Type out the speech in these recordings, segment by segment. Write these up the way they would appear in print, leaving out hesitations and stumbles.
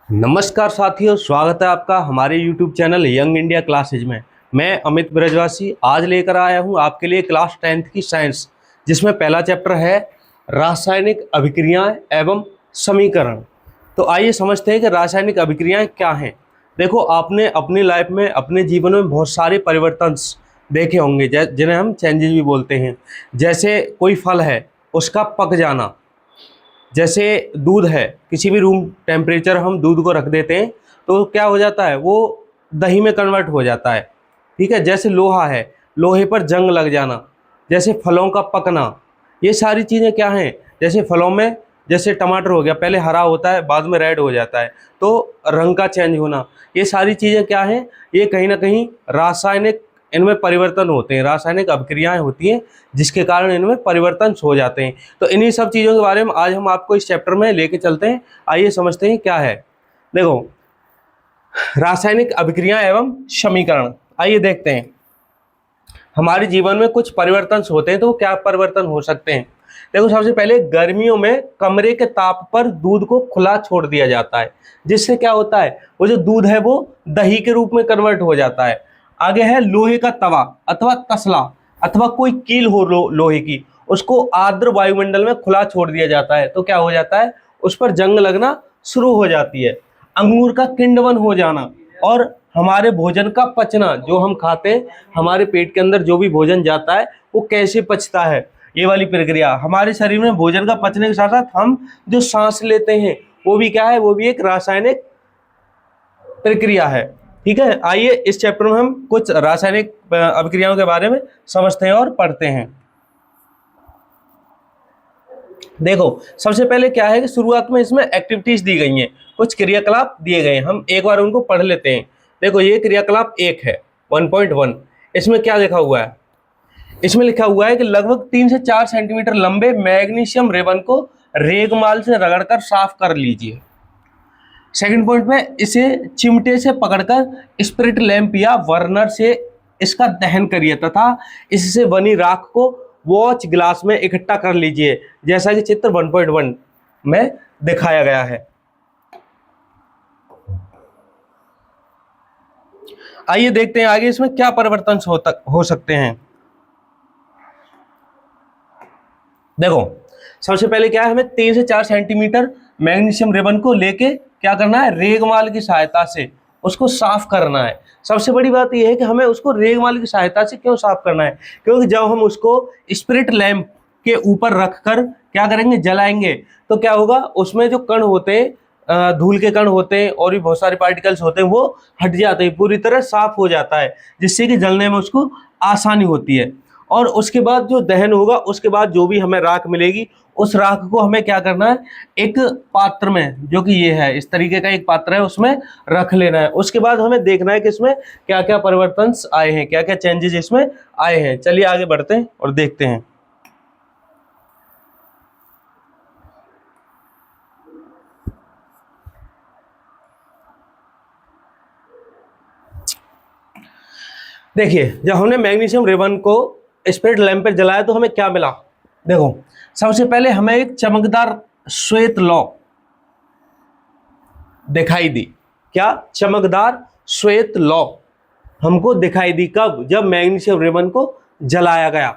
नमस्कार साथियों, स्वागत है आपका हमारे YouTube channel young India classes में। मैं अमित ब्रजवासी आज लेकर आया हूं आपके लिए क्लास 10th की साइंस, जिसमें पहला चैप्टर है रासायनिक अभिक्रियाएं एवं समीकरण। तो आइए समझते हैं कि रासायनिक अभिक्रियाएं क्या हैं। देखो, आपने अपनी लाइफ में, अपने जीवन में बहुत सारे परिवर्तन देखे होंगे जिन्हें हम चेंजेस भी बोलते हैं। जैसे कोई फल है, उसका पक जाना। जैसे दूध है, किसी भी रूम टेम्परेचर हम दूध को रख देते हैं तो क्या हो जाता है, वो दही में कन्वर्ट हो जाता है। ठीक है। जैसे लोहा है, लोहे पर जंग लग जाना। जैसे फलों का पकना, ये सारी चीज़ें क्या हैं। जैसे फलों में, जैसे टमाटर हो गया, पहले हरा होता है, बाद में रेड हो जाता है, तो रंग का चेंज होना। ये सारी चीज़ें क्या हैं, ये कहीं ना कहीं रासायनिक, इनमें परिवर्तन होते हैं, रासायनिक अभिक्रियाएं होती हैं जिसके कारण इनमें परिवर्तन हो जाते हैं। तो इन्हीं सब चीज़ों के बारे में आज हम आपको इस चैप्टर में लेके चलते हैं। आइए समझते हैं क्या है। देखो, रासायनिक अभिक्रिया एवं समीकरण। आइए देखते हैं, हमारे जीवन में कुछ परिवर्तन होते हैं तो वो क्या परिवर्तन हो सकते हैं। देखो, सबसे पहले गर्मियों में कमरे के ताप पर दूध को खुला छोड़ दिया जाता है, जिससे क्या होता है, वो जो दूध है वो दही के रूप में कन्वर्ट हो जाता है। आगे है लोहे का तवा अथवा तसला अथवा कोई कील हो लोहे की, उसको आर्द्र वायुमंडल में खुला छोड़ दिया जाता है तो क्या हो जाता है, उस पर जंग लगना शुरू हो जाती है। अंगूर का किण्वन हो जाना और हमारे भोजन का पचना, जो हम खाते हैं, हमारे पेट के अंदर जो भी भोजन जाता है वो कैसे पचता है, ये वाली प्रक्रिया। हमारे शरीर में भोजन का पचने के साथ साथ हम जो सांस लेते हैं वो भी क्या है, वो भी एक रासायनिक प्रक्रिया है। ठीक है। आइए इस चैप्टर में हम कुछ रासायनिक अभिक्रियाओं के बारे में समझते हैं और पढ़ते हैं। देखो, सबसे पहले क्या है कि शुरुआत में इसमें एक्टिविटीज दी गई हैं, कुछ क्रियाकलाप दिए गए हैं, हम एक बार उनको पढ़ लेते हैं। देखो, ये क्रियाकलाप एक है 1.1। इसमें क्या लिखा हुआ है, इसमें लिखा हुआ है कि लगभग 3 से 4 सेंटीमीटर लंबे मैग्नीशियम रिबन को रेगमाल से रगड़कर साफ कर लीजिए। सेकंड पॉइंट में, इसे चिमटे से पकड़कर स्पिरिट लैंप या बर्नर से इसका दहन करिए तथा इससे बनी राख को वॉच ग्लास में इकट्ठा कर लीजिए, जैसा कि चित्र 1.1 में दिखाया गया है। आइए देखते हैं आगे इसमें क्या परिवर्तन हो सकते हैं। देखो, सबसे पहले क्या है, हमें 3 से 4 सेंटीमीटर मैग्नीशियम रिबन को लेके क्या करना है, रेगमाल की सहायता से उसको साफ करना है। सबसे बड़ी बात यह है कि हमें उसको रेगमाल की सहायता से क्यों साफ करना है, क्योंकि जब हम उसको स्पिरिट लैंप के ऊपर रखकर क्या करेंगे, जलाएंगे, तो क्या होगा, उसमें जो कण होते हैं, धूल के कण होते हैं और भी बहुत सारे पार्टिकल्स होते हैं, वो हट जाते हैं, पूरी तरह साफ हो जाता है, जिससे कि जलने में उसको आसानी होती है। और उसके बाद जो दहन होगा, उसके बाद जो भी हमें राख मिलेगी, उस राख को हमें क्या करना है, एक पात्र में, जो कि ये है, इस तरीके का एक पात्र है, उसमें रख लेना है। उसके बाद हमें देखना है कि इसमें क्या क्या परिवर्तन आए हैं, क्या क्या चेंजेस इसमें आए हैं। चलिए आगे बढ़ते हैं और देखते हैं। देखिए, जब हमने मैग्नीशियम रिबन को स्पिरिट लैंप पर जलाया तो हमें क्या मिला। देखो, सबसे पहले हमें एक चमकदार श्वेत लौ दिखाई दी। क्या? चमकदार श्वेत लौ हमको दिखाई दी। कब? जब मैग्नीशियम रिबन को जलाया गया।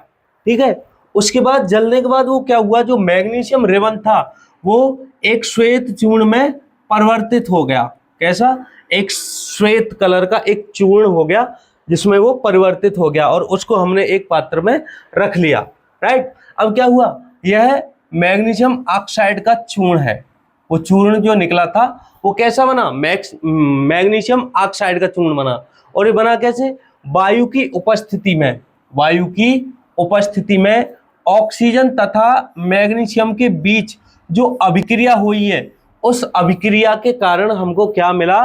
ठीक है। उसके बाद जलने के बाद वो क्या हुआ, जो मैग्नीशियम रिबन था वो एक श्वेत चूर्ण में परिवर्तित हो गया। कैसा? एक श्वेत कलर का एक चूर्ण हो गया, जिसमें वो परिवर्तित हो गया और उसको हमने एक पात्र में रख लिया। राइट। अब क्या हुआ, यह मैग्नीशियम ऑक्साइड का चूर्ण है। वो चूर्ण जो निकला था वो कैसा बना, मैग्नीशियम ऑक्साइड का चूर्ण बना। और ये बना कैसे? वायु की उपस्थिति में, वायु की उपस्थिति में ऑक्सीजन तथा मैग्नीशियम के बीच जो अभिक्रिया हुई है, उस अभिक्रिया के कारण हमको क्या मिला,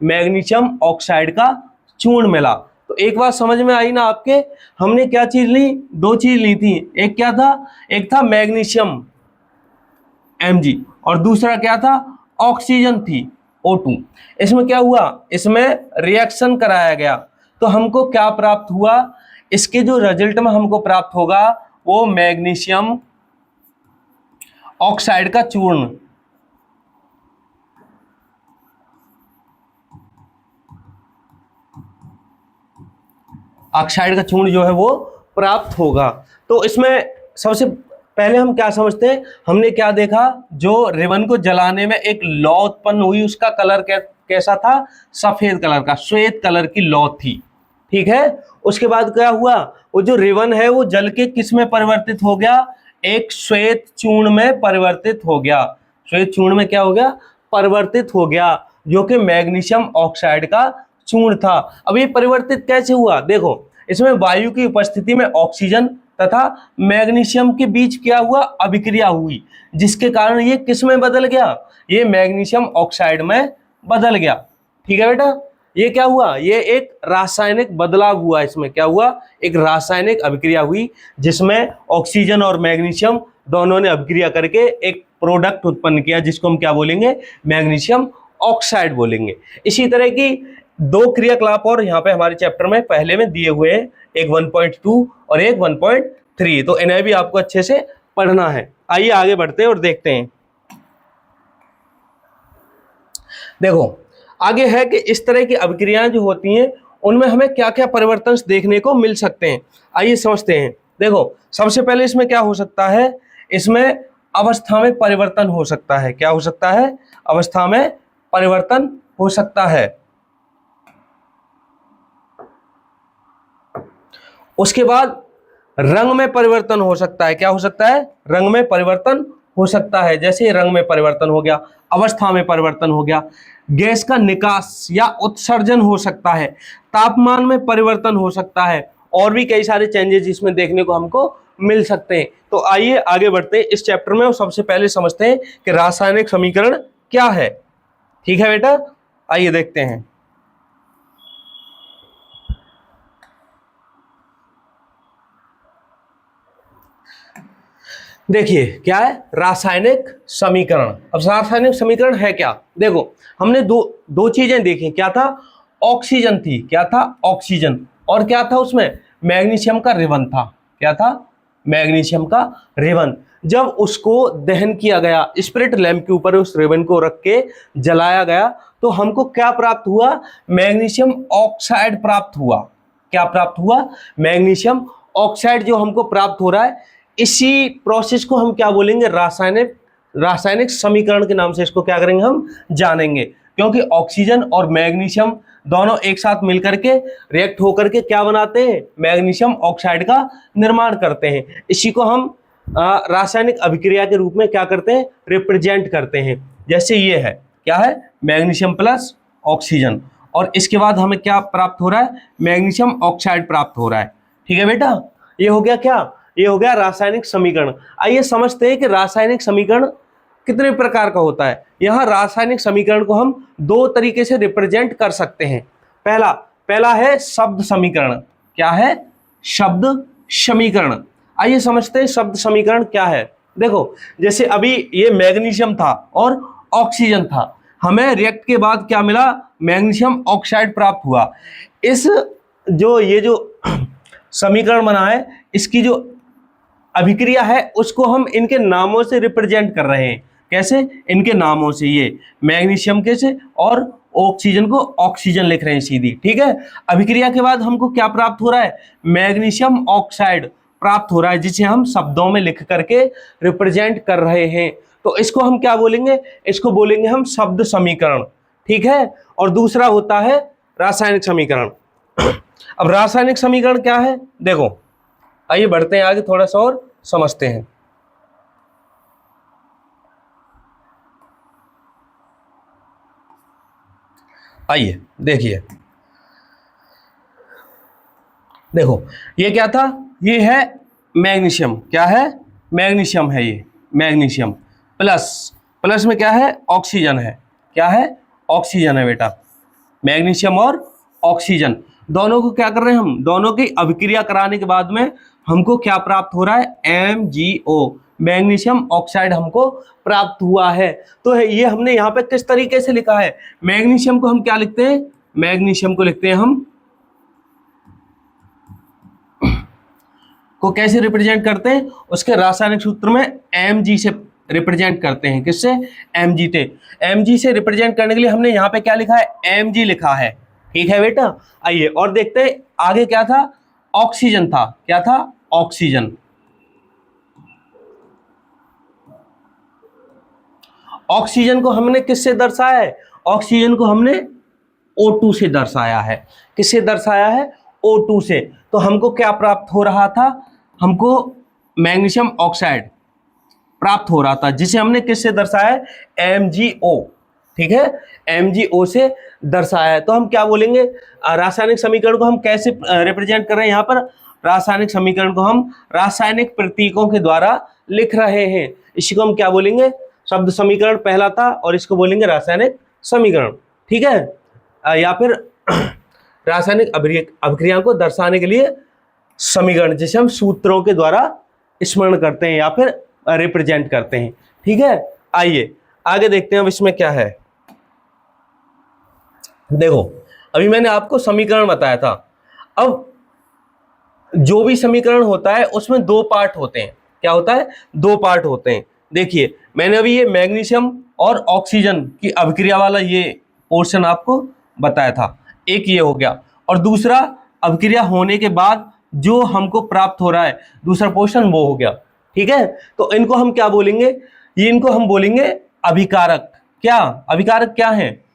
मैग्नीशियम ऑक्साइड का चूर्ण मिला। तो एक बात समझ में आई ना आपके, हमने क्या चीज ली, दो चीज ली थी। एक क्या था, एक था मैग्नीशियम Mg और दूसरा क्या था, ऑक्सीजन थी O2। इसमें क्या हुआ, इसमें रिएक्शन कराया गया तो हमको क्या प्राप्त हुआ, इसके जो रिजल्ट में हमको प्राप्त होगा वो मैग्नीशियम ऑक्साइड का चूर्ण। ऑक्साइड का चूर्ण जो है वो प्राप्त होगा। तो इसमें सबसे पहले हम क्या समझते हैं, हमने क्या देखा, जो रिबन को जलाने में एक लौ उत्पन्न हुई, उसका कलर कैसा था, सफेद कलर का, श्वेत कलर की लौ थी, ठीक है। उसके बाद क्या हुआ, वो जो रिबन है वो जल के किस में परिवर्तित हो गया, एक श्वेत चूर्ण में परिवर्तित हो गया, श्वेत चूर्ण में क्या हो गया, परिवर्तित हो गया, जो कि मैग्नीशियम ऑक्साइड का चूर्ण था। अब ये परिवर्तित कैसे हुआ, देखो इसमें वायु की उपस्थिति में ऑक्सीजन तथा मैग्नीशियम के बीच क्या हुआ, अभिक्रिया हुई, जिसके कारण ये किस में बदल गया, ये मैग्नीशियम ऑक्साइड में बदल गया, ठीक है बेटा। ये क्या हुआ, ये एक रासायनिक बदलाव हुआ, इसमें क्या हुआ, एक रासायनिक अभिक्रिया हुई, जिसमें ऑक्सीजन और मैग्नीशियम दोनों ने अभिक्रिया करके एक प्रोडक्ट उत्पन्न किया, जिसको हम क्या बोलेंगे, मैग्नीशियम ऑक्साइड बोलेंगे। इसी तरह की दो क्रियाकलाप और यहाँ पे हमारे चैप्टर में पहले में दिए हुए हैं, एक 1.2 और एक 1.3, तो इन्हें भी आपको अच्छे से पढ़ना है। आइए आगे बढ़ते हैं और देखते हैं। देखो आगे है कि इस तरह की अभिक्रियाएं जो होती हैं उनमें हमें क्या क्या परिवर्तन देखने को मिल सकते हैं, आइए समझते हैं। देखो सबसे पहले इसमें क्या हो सकता है, इसमें अवस्था में परिवर्तन हो सकता है, क्या हो सकता है, अवस्था में परिवर्तन हो सकता है। उसके बाद रंग में परिवर्तन हो सकता है, क्या हो सकता है, रंग में परिवर्तन हो सकता है, जैसे रंग में परिवर्तन हो गया, अवस्था में परिवर्तन हो गया, गैस का निकास या उत्सर्जन हो सकता है, तापमान में परिवर्तन हो सकता है, और भी कई सारे चेंजेस इसमें देखने को हमको मिल सकते हैं। तो आइए आगे बढ़ते हैं इस चैप्टर में और सबसे पहले समझते हैं कि रासायनिक समीकरण क्या है, ठीक है बेटा, आइए देखते हैं। देखिए क्या है, रासायनिक समीकरण। अब रासायनिक समीकरण है क्या, देखो हमने दो चीजें देखी, क्या था, ऑक्सीजन थी, क्या था, ऑक्सीजन, और क्या था उसमें, मैग्नीशियम का रिबन था, क्या था, मैग्नीशियम का रिबन। जब उसको दहन किया गया, स्पिरिट लैंप के ऊपर उस रिबन को रख के जलाया गया, तो हमको क्या प्राप्त हुआ, मैग्नीशियम ऑक्साइड प्राप्त हुआ, क्या प्राप्त हुआ, मैग्नीशियम ऑक्साइड जो हमको प्राप्त हो रहा है। इसी प्रोसेस को हम क्या बोलेंगे, रासायनिक समीकरण के नाम से इसको क्या करेंगे, हम जानेंगे, क्योंकि ऑक्सीजन और मैग्नीशियम दोनों एक साथ मिलकर के रिएक्ट होकर के क्या बनाते हैं, मैग्नीशियम ऑक्साइड का निर्माण करते हैं। इसी को हम रासायनिक अभिक्रिया के रूप में क्या करते हैं, रिप्रेजेंट करते हैं। जैसे ये है, क्या है, मैग्नीशियम प्लस ऑक्सीजन, और इसके बाद हमें क्या प्राप्त हो रहा है, मैग्नीशियम ऑक्साइड प्राप्त हो रहा है, ठीक है बेटा। ये हो गया क्या, ये हो गया रासायनिक समीकरण। आइए समझते हैं कि रासायनिक समीकरण कितने प्रकार का होता है। यहाँ रासायनिक समीकरण को हम दो तरीके से रिप्रेजेंट कर सकते हैं। पहला है शब्द समीकरण, क्या है, शब्द समीकरण। आइए समझते हैं शब्द समीकरण क्या है। देखो जैसे अभी ये मैग्नीशियम था और ऑक्सीजन था, हमें रिएक्ट के बाद क्या मिला, मैग्नीशियम ऑक्साइड प्राप्त हुआ। इस ये जो समीकरण बना है, इसकी जो अभिक्रिया है उसको हम इनके नामों से रिप्रेजेंट कर रहे हैं। कैसे, इनके नामों से, ये मैग्नीशियम के से और ऑक्सीजन को ऑक्सीजन लिख रहे हैं सीधी, ठीक है। अभिक्रिया के बाद हमको क्या प्राप्त हो रहा है, मैग्नीशियम ऑक्साइड प्राप्त हो रहा है, जिसे हम शब्दों में लिख करके रिप्रेजेंट कर रहे हैं। तो इसको हम क्या बोलेंगे, इसको बोलेंगे हम शब्द समीकरण, ठीक है। और दूसरा होता है रासायनिक समीकरण। अब रासायनिक समीकरण क्या है, देखो आइए बढ़ते हैं आगे, थोड़ा सा और समझते हैं। आइए देखिए, देखो ये क्या था, ये है मैग्नीशियम, क्या है, मैग्नीशियम है, ये मैग्नीशियम प्लस में क्या है, ऑक्सीजन है, क्या है, ऑक्सीजन है बेटा। मैग्नीशियम और ऑक्सीजन दोनों को क्या कर रहे हैं हम, दोनों की अभिक्रिया कराने के बाद में हमको क्या प्राप्त हो रहा है, MgO, मैग्नीशियम ऑक्साइड हमको प्राप्त हुआ है। तो ये हमने यहाँ पे किस तरीके से लिखा है, मैग्नीशियम को हम क्या लिखते हैं, मैग्नीशियम को लिखते हैं हम, को कैसे रिप्रेजेंट करते हैं, उसके रासायनिक सूत्र में Mg से रिप्रेजेंट करते हैं, किससे, Mg से रिप्रेजेंट करने के लिए हमने यहाँ पे क्या लिखा है, Mg लिखा है, ठीक है बेटा। आइए और देखते हैं आगे क्या था, ऑक्सीजन था। क्या था? ऑक्सीजन। ऑक्सीजन को हमने किससे दर्शाया है? ऑक्सीजन को हमने O2 से दर्शाया है। किससे दर्शाया है? O2 से। तो हमको क्या प्राप्त हो रहा था? हमको मैग्नीशियम ऑक्साइड प्राप्त हो रहा था, जिसे हमने किससे दर्शाया है? MgO। ठीक है, MgO से दर्शाया है। तो हम क्या बोलेंगे? रासायनिक समीकरण को हम कैसे रिप्रेजेंट कर रहे हैं? यहाँ पर रासायनिक समीकरण को हम रासायनिक प्रतीकों के द्वारा लिख रहे हैं। इसी को हम क्या बोलेंगे? शब्द समीकरण पहला था और इसको बोलेंगे रासायनिक समीकरण। ठीक है, या फिर रासायनिक अभिक्रिया को दर्शाने के लिए समीकरण, जिसे हम सूत्रों के द्वारा स्मरण करते हैं या फिर रिप्रेजेंट करते हैं। ठीक है, आइए आगे देखते हैं अब इसमें क्या है। देखो, अभी मैंने आपको समीकरण बताया था। अब जो भी समीकरण होता है उसमें दो पार्ट होते हैं। क्या होता है? दो पार्ट होते हैं। देखिए, मैंने अभी ये मैग्नीशियम और ऑक्सीजन की अभिक्रिया वाला ये पोर्शन आपको बताया था। एक ये हो गया, और दूसरा अभिक्रिया होने के बाद जो हमको प्राप्त हो रहा है दूसरा पोर्शन, वो हो गया। ठीक है, तो इनको हम क्या बोलेंगे? ये इनको हम बोलेंगे अभिकारक। क्या अभिकारक क्या है?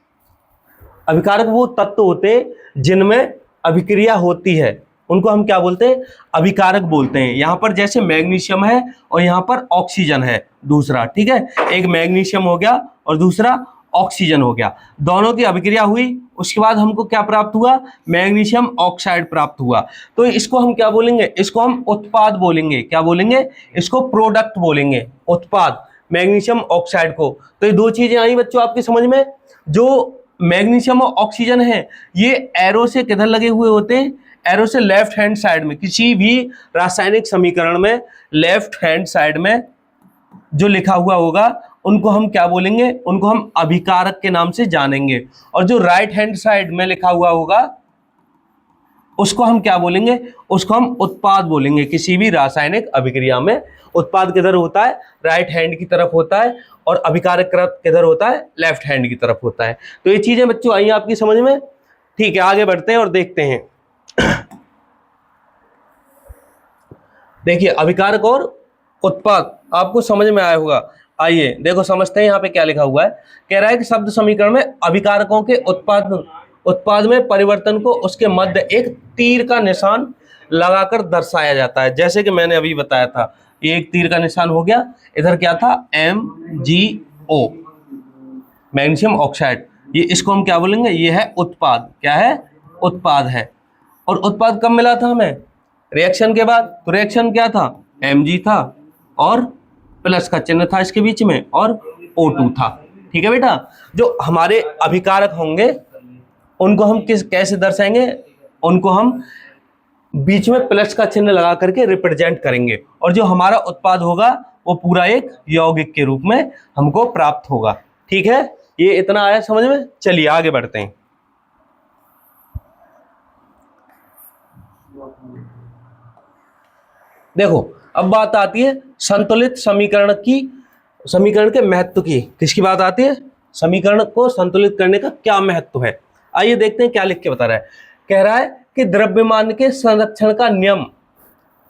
अभिकारक वो तत्व होते हैं जिनमें अभिक्रिया होती है, उनको हम क्या बोलते हैं? अभिकारक बोलते हैं। यहाँ पर जैसे मैग्नीशियम है और यहाँ पर ऑक्सीजन है दूसरा। ठीक है, एक मैग्नीशियम हो गया और दूसरा ऑक्सीजन हो गया। दोनों की अभिक्रिया हुई, उसके बाद हमको क्या प्राप्त हुआ? मैग्नीशियम ऑक्साइड प्राप्त हुआ। तो इसको हम क्या बोलेंगे? इसको हम उत्पाद बोलेंगे। क्या बोलेंगे? इसको प्रोडक्ट बोलेंगे, उत्पाद, मैग्नीशियम ऑक्साइड को। तो ये दो चीजें आई बच्चों आपकी समझ में। जो मैग्नीशियम और ऑक्सीजन है, ये एरो से किधर लगे हुए होते हैं? एरो से लेफ्ट हैंड साइड में। किसी भी रासायनिक समीकरण में लेफ्ट हैंड साइड में जो लिखा हुआ होगा उनको हम क्या बोलेंगे? उनको हम अभिकारक के नाम से जानेंगे। और जो राइट हैंड साइड में लिखा हुआ होगा उसको हम क्या बोलेंगे? उसको हम उत्पाद बोलेंगे। किसी भी रासायनिक अभिक्रिया में उत्पाद किधर होता है? राइट हैंड की तरफ होता है, और अभिकारक किधर होता है? लेफ्ट हैंड की तरफ होता है। तो ये चीजें बच्चों आई आपकी समझ में। ठीक है, आगे बढ़ते हैं और देखते हैं। देखिए, अभिकारक और उत्पाद आपको समझ में आया होगा। आइए देखो, समझते हैं यहाँ पे क्या लिखा हुआ है। कह रहा है कि शब्द समीकरण में अभिकारकों के उत्पाद में परिवर्तन को उसके मध्य एक तीर का निशान लगाकर दर्शाया जाता है। जैसे कि मैंने अभी बताया था, ये एक तीर का निशान हो गया। इधर क्या था? MgO, magnesium oxide. ये इसको हम क्या बोलेंगे? ये है उत्पाद। क्या है? उत्पाद है। और उत्पाद कब मिला था हमें? रिएक्शन के बाद। तो रिएक्शन क्या था? Mg था और प्लस का चिन्ह था इसके बीच में, और O2 था। ठीक है बेटा, जो हमारे अभिकारक होंगे उनको हम कैसे दर्शाएंगे? उनको हम बीच में प्लस का चिन्ह लगा करके रिप्रेजेंट करेंगे, और जो हमारा उत्पाद होगा वो पूरा एक यौगिक के रूप में हमको प्राप्त होगा। ठीक है, ये इतना आया समझ में। चलिए आगे बढ़ते हैं। देखो, अब बात आती है संतुलित समीकरण के महत्व की। किसकी बात आती है? समीकरण को संतुलित करने का क्या महत्व है। आइए देखते हैं क्या लिख के बता रहा है। कह रहा है कि द्रव्यमान के संरक्षण का नियम,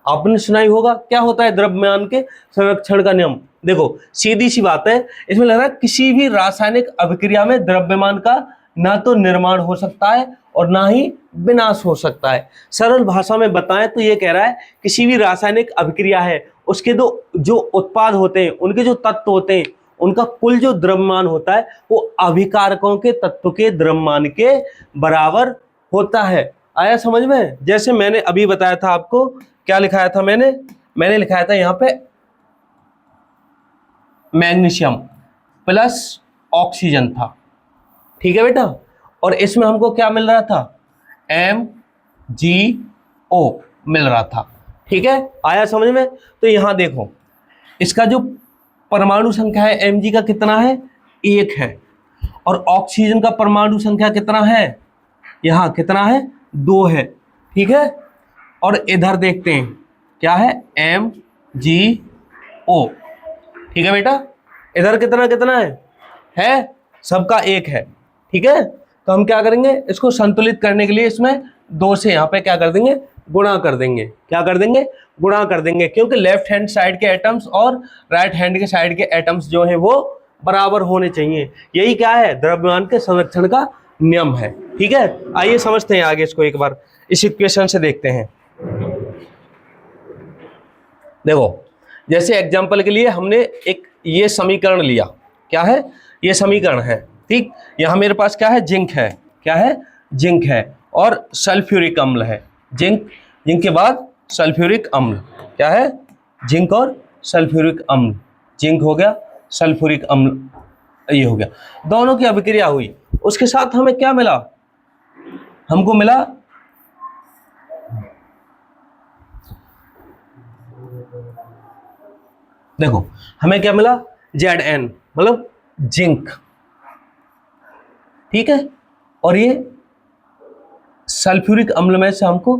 आपने सुना ही होगा। क्या होता है द्रव्यमान के संरक्षण का नियम? देखो, सीधी सी बात है, इसमें लग रहा है किसी भी रासायनिक अभिक्रिया में द्रव्यमान का ना तो निर्माण हो सकता है और ना ही विनाश हो सकता है। सरल भाषा में बताएं तो ये कह रहा है किसी भी रासायनिक अभिक्रिया है, उसके जो उत्पाद होते हैं, उनके जो तत्व होते हैं, उनका कुल जो द्रव्यमान होता है वो अभिकारकों के तत्व के द्रव्यमान के बराबर होता है। आया समझ में? जैसे मैंने अभी बताया था आपको, क्या लिखाया था मैंने लिखाया था यहाँ पे मैग्नीशियम प्लस ऑक्सीजन था। ठीक है बेटा, और इसमें हमको क्या मिल रहा था? MgO मिल रहा था। ठीक है, आया समझ में? तो यहां देखो, इसका जो परमाणु संख्या है Mg का कितना है? 1 है। और ऑक्सीजन का परमाणु संख्या कितना है? यहां कितना है? 2 है। ठीक है, और इधर देखते हैं क्या है? MgO। ठीक है बेटा, इधर कितना कितना है? सबका 1 है। ठीक है, तो हम क्या करेंगे? इसको संतुलित करने के लिए इसमें 2 से यहाँ पे क्या कर देंगे? गुणा कर देंगे। क्या कर देंगे? गुणा कर देंगे, क्योंकि लेफ्ट हैंड साइड के एटम्स और राइट हैंड के साइड के एटम्स जो है वो बराबर होने चाहिए। यही क्या है? द्रव्यमान के संरक्षण का नियम है। ठीक है, आइए समझते हैं आगे इसको, एक बार इस इक्वेशन से देखते हैं। देखो, जैसे एग्जांपल के लिए हमने एक ये समीकरण लिया। क्या है? ये समीकरण है। ठीक, यहां मेरे पास क्या है? जिंक है। क्या है? जिंक है और सल्फ्यूरिक अम्ल है। जिंक, जिंक के बाद सल्फ्यूरिक अम्ल। क्या है? जिंक और सल्फ्यूरिक अम्ल। जिंक हो गया, सल्फ्यूरिक अम्ल ये हो गया, दोनों की अभिक्रिया हुई। उसके साथ हमें क्या मिला? हमको मिला देखो, हमें क्या मिला? Zn, मतलब जिंक। ठीक है, और ये सल्फ्यूरिक अम्ल में से हमको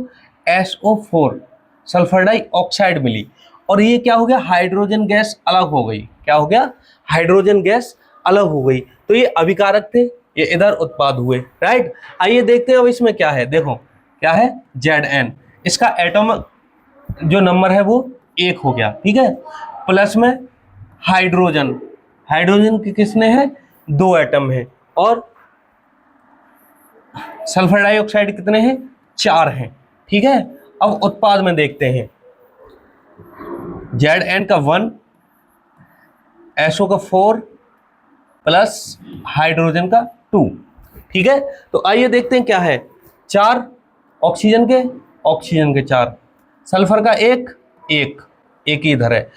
SO4 सल्फर डाइऑक्साइड मिली। और ये क्या हो गया? हाइड्रोजन गैस अलग हो गई। क्या हो गया? हाइड्रोजन गैस अलग हो गई। तो ये अभिकारक थे, ये इधर उत्पाद हुए। राइट, आइए देखते हैं अब इसमें क्या है। देखो, क्या है? Zn, इसका एटम जो नंबर है वो 1 हो गया। ठीक है, प्लस में हाइड्रोजन, हाइड्रोजन के किसने हैं? 2 एटम है। और सल्फर डाइऑक्साइड कितने हैं? 4 हैं। ठीक है, अब उत्पाद में देखते हैं। Zn का 1, SO का 4 प्लस हाइड्रोजन का 2। ठीक है, तो आइए देखते हैं क्या है। 4 ऑक्सीजन के 4, सल्फर का 1 ही इधर है,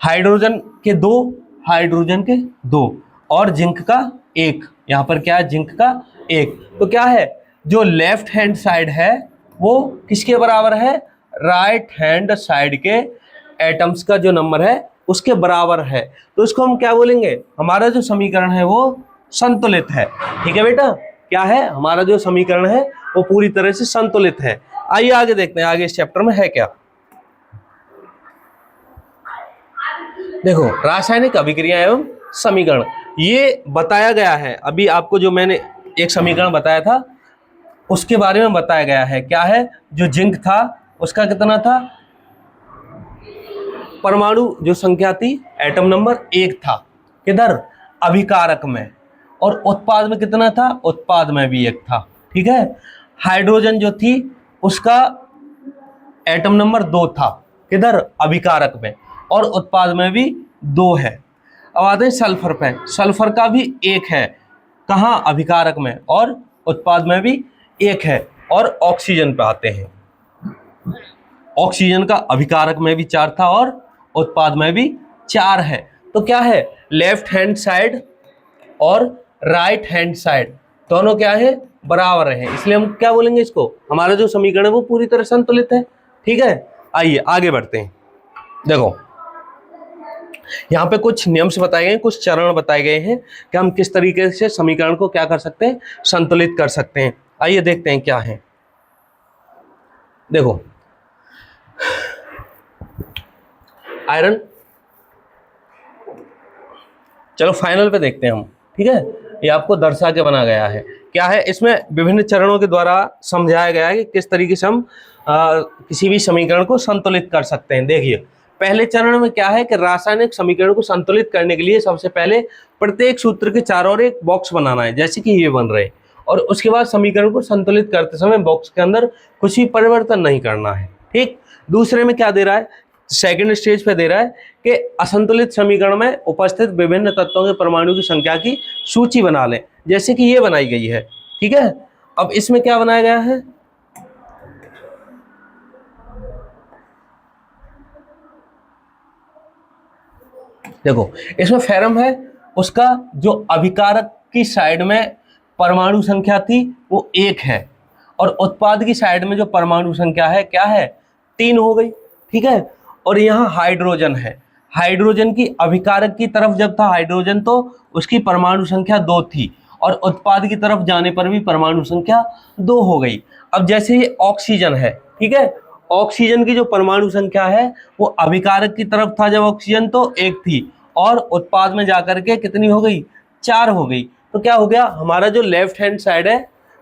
हाइड्रोजन के 2, हाइड्रोजन के 2 और जिंक का 1। यहां पर क्या है? जिंक का 1। तो क्या है? जो लेफ्ट हैंड साइड है वो किसके बराबर है? राइट हैंड साइड के एटम्स का जो नंबर है उसके बराबर है। तो इसको हम क्या बोलेंगे? हमारा जो समीकरण है वो संतुलित है। ठीक है बेटा, क्या है? हमारा जो समीकरण है वो पूरी तरह से संतुलित है। आइए आगे देखते हैं, आगे इस चैप्टर में है क्या। देखो, रासायनिक अभिक्रिया एवं समीकरण, ये बताया गया है। अभी आपको जो मैंने एक समीकरण बताया था उसके बारे में बताया गया है। क्या है? जो जिंक था उसका कितना था? परमाणु जो संख्या थी, एटम नंबर 1 था। किधर? अभिकारक में। और उत्पाद में कितना था? उत्पाद में भी 1 था। ठीक है, हाइड्रोजन जो थी उसका एटम नंबर 2 था। किधर? अभिकारक में। और उत्पाद में भी 2 है। अब आते हैं सल्फर पे। सल्फर का भी 1 है। कहाँ? अभिकारक में। और उत्पाद में भी 1 है। और ऑक्सीजन पे आते हैं। ऑक्सीजन का अभिकारक में भी 4 था और उत्पाद में भी 4 है। तो क्या है? लेफ्ट हैंड साइड और राइट हैंड साइड दोनों क्या है? बराबर है। इसलिए हम क्या बोलेंगे इसको? हमारा जो समीकरण है वो पूरी तरह संतुलित है। ठीक है, आइए आगे बढ़ते हैं। देखो, यहाँ पे कुछ नियम बताए गए, कुछ चरण बताए गए हैं कि हम किस तरीके से समीकरण को क्या कर सकते हैं? संतुलित कर सकते हैं। आइए देखते हैं क्या है। देखो, आयरन, चलो फाइनल पे देखते हैं हम। ठीक है, ये आपको दर्शा के बना गया है। क्या है? इसमें विभिन्न चरणों के द्वारा समझाया गया है कि किस तरीके से हम किसी भी समीकरण को संतुलित कर सकते हैं। देखिए, पहले चरण में क्या है कि रासायनिक समीकरण को संतुलित करने के लिए सबसे पहले प्रत्येक सूत्र के चारों ओर एक बॉक्स बनाना है, जैसे कि ये बन रहे हैं। और उसके बाद समीकरण को संतुलित करते समय बॉक्स के अंदर कुछ भी परिवर्तन नहीं करना है। ठीक, दूसरे में क्या दे रहा है? सेकंड स्टेज पे दे रहा है कि असंतुलित समीकरण में उपस्थित विभिन्न तत्वों के परमाणु की संख्या की सूची बना लें, जैसे कि ये बनाई गई है। ठीक है, अब इसमें क्या बनाया गया है? देखो, इसमें फेरम है, उसका जो अभिकारक की साइड में परमाणु संख्या थी वो 1 है। और उत्पाद की साइड में जो परमाणु संख्या है क्या है? 3 हो गई। ठीक है, और यहाँ हाइड्रोजन है। हाइड्रोजन की अभिकारक की तरफ जब था हाइड्रोजन तो उसकी परमाणु संख्या 2 थी और उत्पाद की तरफ जाने पर भी परमाणु संख्या 2 हो गई। अब जैसे ये ऑक्सीजन है, ठीक है, ऑक्सीजन की जो परमाणु संख्या है वो अभिकारक की तरफ था जब ऑक्सीजन तो 1 थी और उत्पाद में जाकर के कितनी हो गई? 4 हो गई। तो क्या हो गया? हमारा जो लेफ्ट हैंड साइड है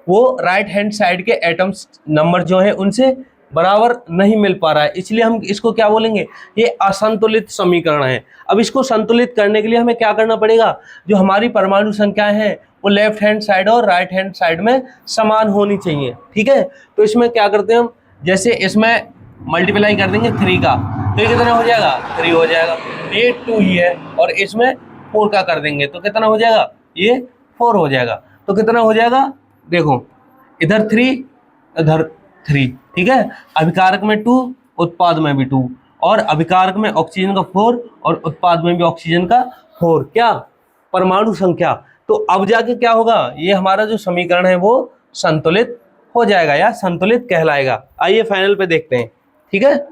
वो राइट हैंड साइड के एटम्स नंबर जो है उनसे बराबर नहीं मिल पा रहा है, इसलिए हम इसको क्या बोलेंगे, ये असंतुलित समीकरण है। अब इसको संतुलित करने के लिए हमें क्या करना पड़ेगा, जो हमारी परमाणु संख्याएं हैं वो लेफ्ट हैंड साइड और राइट हैंड साइड में समान होनी चाहिए, ठीक है। तो इसमें क्या करते हैं हम, जैसे इसमें मल्टीप्लाई कर देंगे 3 का, तो ये कितना हो जाएगा, 3 हो जाएगा। ये 2 ही है, और इसमें 4 का कर देंगे तो कितना हो जाएगा, ये 4 हो जाएगा। तो कितना हो जाएगा, देखो इधर 3 इधर 3, ठीक है। अभिकारक में 2, उत्पाद में भी 2, और अभिकारक में ऑक्सीजन का 4 और उत्पाद में भी ऑक्सीजन का 4, क्या परमाणु संख्या। तो अब जाके क्या होगा, ये हमारा जो समीकरण है वो संतुलित हो जाएगा या संतुलित कहलाएगा। आइए फाइनल पे देखते हैं, ठीक है।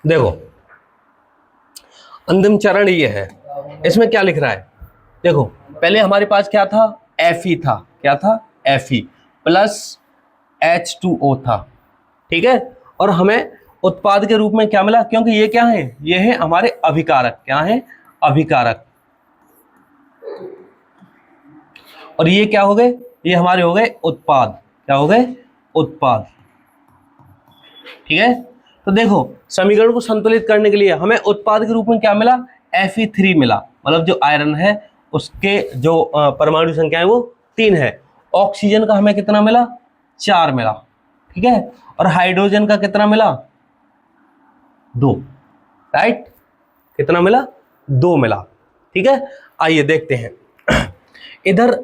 देखो अंतिम चरण ये है, इसमें क्या लिख रहा है, देखो पहले हमारे पास क्या था, Fe था, क्या था, Fe प्लस H2O था, ठीक है। और हमें उत्पाद के रूप में क्या मिला, क्योंकि ये क्या है, ये है हमारे अभिकारक, क्या है, अभिकारक। और ये क्या हो गए, ये हमारे हो गए उत्पाद, क्या हो गए, उत्पाद, ठीक है। तो देखो समीकरण को संतुलित करने के लिए हमें उत्पाद के रूप में क्या मिला, Fe3 मिला, मतलब जो आयरन है उसके जो परमाणु संख्या है वो 3 है। ऑक्सीजन का हमें कितना मिला, 4 मिला, ठीक है। और हाइड्रोजन का कितना मिला, 2, राइट, कितना मिला, 2 मिला, ठीक है। आइए देखते हैं, इधर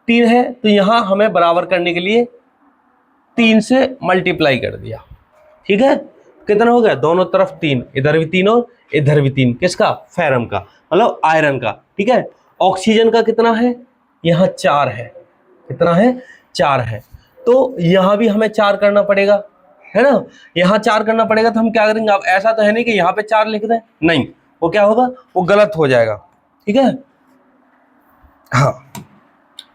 3 है तो यहां हमें बराबर करने के लिए 3 से मल्टीप्लाई कर दिया, ठीक है। कितना हो गया, दोनों तरफ 3, इधर भी 3 और इधर भी 3, किसका, फेरम का, मतलब आयरन का, ठीक है। ऑक्सीजन का कितना है, यहाँ 4 है, कितना है, 4 है। तो यहाँ भी हमें 4 करना पड़ेगा, है ना, यहाँ 4 करना पड़ेगा। तो हम क्या करेंगे, अब ऐसा तो है नहीं कि यहाँ पे 4 लिख दें, नहीं, वो क्या होगा, वो गलत हो जाएगा, ठीक है। हाँ,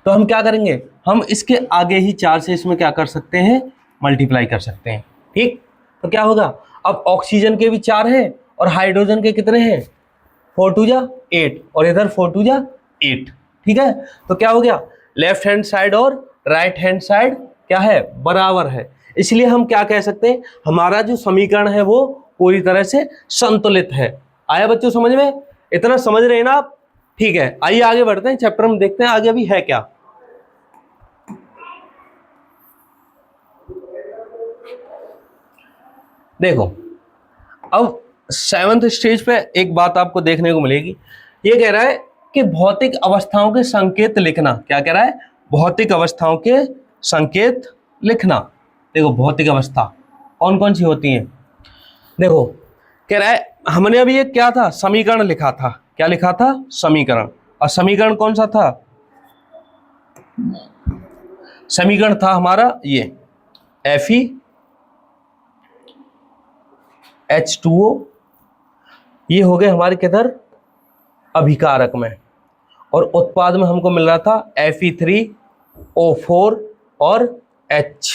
तो हम क्या करेंगे, हम इसके आगे ही 4 से इसमें क्या कर सकते हैं, मल्टीप्लाई कर सकते हैं, ठीक। तो क्या होगा, अब ऑक्सीजन के भी 4 हैं और हाइड्रोजन के कितने हैं, 4 2 जा 8 और इधर 4 2 जा 8, ठीक है। तो क्या हो गया, लेफ्ट हैंड साइड और राइट हैंड साइड क्या है, बराबर है। इसलिए हम क्या कह सकते हैं, हमारा जो समीकरण है वो पूरी तरह से संतुलित है। आया बच्चों समझ में, इतना समझ रहे हैं ना आप, ठीक है। आइए आगे बढ़ते हैं, चैप्टर में देखते हैं आगे अभी है क्या। देखो अब 7th स्टेज पे एक बात आपको देखने को मिलेगी, ये कह रहा है कि भौतिक अवस्थाओं के संकेत लिखना, क्या कह रहा है, भौतिक अवस्थाओं के संकेत लिखना। देखो भौतिक अवस्था कौन कौन सी होती हैं, देखो कह रहा है, हमने अभी ये क्या था, समीकरण लिखा था, क्या लिखा था, समीकरण। और समीकरण कौन सा था, समीकरण था हमारा ये Fe H2O, ये हो गए हमारे किधर, अभिकारक में। और उत्पाद में हमको मिल रहा था Fe3O4 और H,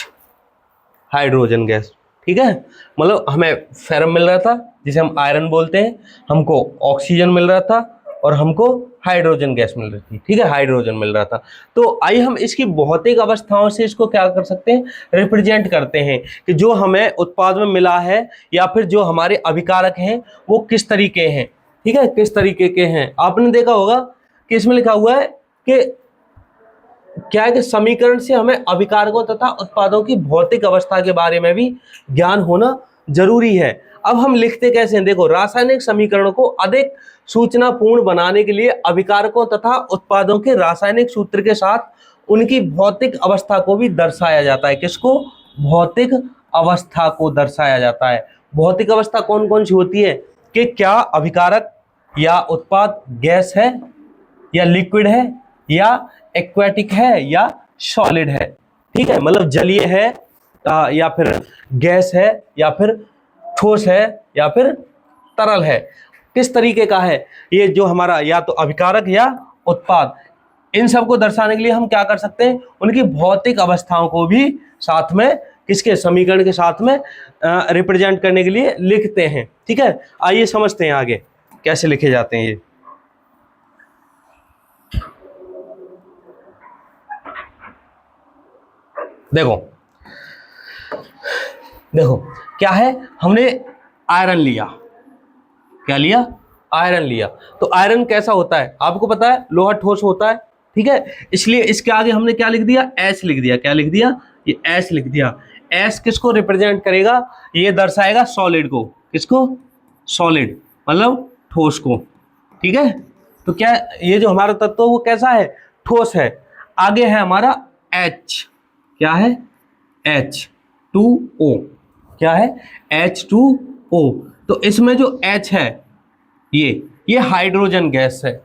हाइड्रोजन गैस, ठीक है। मतलब हमें फेरम मिल रहा था जिसे हम आयरन बोलते हैं, हमको ऑक्सीजन मिल रहा था और हमको हाइड्रोजन गैस मिल रही थी, ठीक है, हाइड्रोजन मिल रहा था। तो आइए हम इसकी भौतिक अवस्थाओं से इसको क्या कर सकते हैं, रिप्रेजेंट करते हैं कि जो हमें उत्पाद में मिला है या फिर जो हमारे अभिकारक हैं वो किस तरीके हैं, ठीक है, किस तरीके के हैं। आपने देखा होगा कि इसमें लिखा हुआ है कि क्या है कि समीकरण से हमें अभिकारकों तथा उत्पादों की भौतिक अवस्था के बारे में भी ज्ञान होना जरूरी है। अब हम लिखते कैसे हैं, देखो रासायनिक समीकरणों को अधिक सूचनापूर्ण बनाने के लिए अभिकारकों तथा उत्पादों के रासायनिक सूत्र के साथ उनकी भौतिक अवस्था को भी दर्शाया जाता है। किसको, भौतिक अवस्था को दर्शाया जाता है। भौतिक अवस्था कौन कौन सी होती है, कि क्या अभिकारक या उत्पाद गैस है या लिक्विड है या एक्वेटिक है या सॉलिड है, ठीक है, मतलब जलीय है या फिर गैस है या फिर ठोस है या फिर तरल है, किस तरीके का है ये जो हमारा, या तो अभिकारक या उत्पाद। इन सब को दर्शाने के लिए हम क्या कर सकते हैं, उनकी भौतिक अवस्थाओं को भी साथ में किसके समीकरण के साथ में रिप्रेजेंट करने के लिए लिखते हैं। ठीक है, आइए समझते हैं आगे कैसे लिखे जाते हैं ये। देखो देखो क्या है, हमने आयरन लिया, क्या लिया, आयरन लिया। तो आयरन कैसा होता है आपको पता है, लोहा ठोस होता है। ठीक है, इसलिए इसके आगे हमने क्या लिख दिया, एच लिख दिया। क्या लिख दिया, ये एच लिख दिया। एच किसको रिप्रेजेंट करेगा, ये दर्शाएगा सॉलिड को। किसको, सॉलिड मतलब ठोस को। ठीक है, तो क्या ये जो हमारा तत्व वो कैसा है, ठोस है। आगे है हमारा एच, क्या है, H2O, क्या है, H2O। तो इसमें जो H है ये हाइड्रोजन गैस है,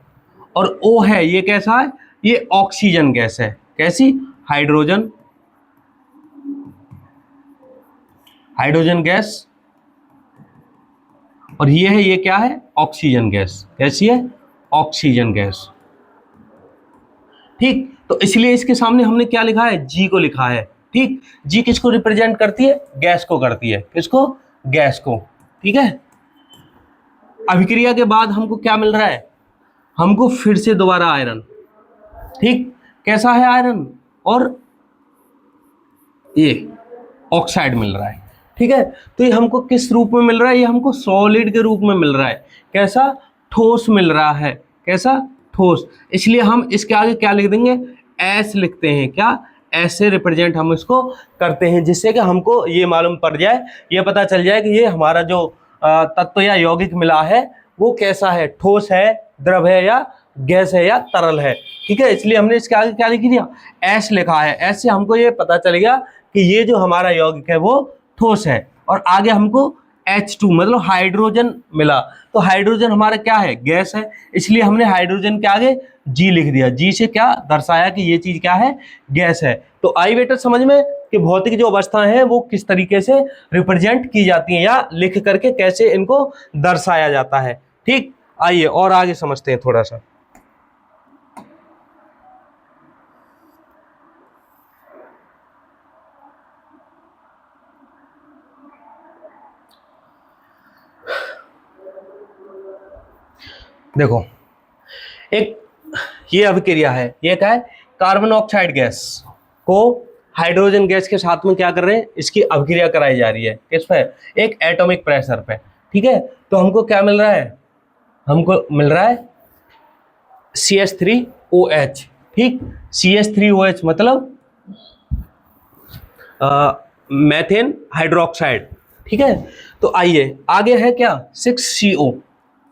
और O है ये कैसा है, ये ऑक्सीजन गैस है। कैसी, हाइड्रोजन गैस। और ये है, ये क्या है, ऑक्सीजन गैस। कैसी है, ऑक्सीजन गैस। ठीक, तो इसलिए इसके सामने हमने क्या लिखा है, G को लिखा है। ठीक, G किसको रिप्रेजेंट करती है, गैस को करती है। किसको, गैस को। ठीक है, अभिक्रिया के बाद हमको क्या मिल रहा है, हमको फिर से दोबारा आयरन। ठीक, कैसा है आयरन, और ये ऑक्साइड मिल रहा है। ठीक है, तो ये हमको किस रूप में मिल रहा है, ये हमको सॉलिड के रूप में मिल रहा है। कैसा, ठोस मिल रहा है। कैसा, ठोस। इसलिए हम इसके आगे क्या लिख देंगे, एस लिखते हैं। क्या, ऐसे रिप्रेजेंट हम इसको करते हैं, जिससे कि हमको ये मालूम पड़ जाए, ये पता चल जाए कि ये हमारा जो तत्व या यौगिक मिला है वो कैसा है, ठोस है, द्रव है, या गैस है, या तरल है। ठीक है, इसलिए हमने इसके आगे क्या लिख दिया, एस लिखा है। एस से हमको ये पता चल गया कि ये जो हमारा यौगिक है वो ठोस है। और आगे हमको H2 मतलब हाइड्रोजन मिला। तो हाइड्रोजन हमारा क्या है, गैस है, इसलिए हमने हाइड्रोजन के आगे G लिख दिया। G से क्या दर्शाया कि ये चीज क्या है, गैस है। तो आई बेटा समझ में कि भौतिक जो अवस्थाएं हैं वो किस तरीके से रिप्रेजेंट की जाती हैं, या लिख करके कैसे इनको दर्शाया जाता है। ठीक, आइए और आगे समझते हैं थोड़ा सा। देखो, एक ये अभिक्रिया है, ये क्या है, कार्बन ऑक्साइड गैस को हाइड्रोजन गैस के साथ में क्या कर रहे हैं, इसकी अभिक्रिया कराई जा रही है। किस पे, एक एटॉमिक प्रेशर पे। ठीक है, तो हमको क्या मिल रहा है, हमको मिल रहा है CH3OH। ठीक, CH3OH मतलब मैथेन हाइड्रोक्साइड। ठीक है, तो आइए आगे है क्या, 6CO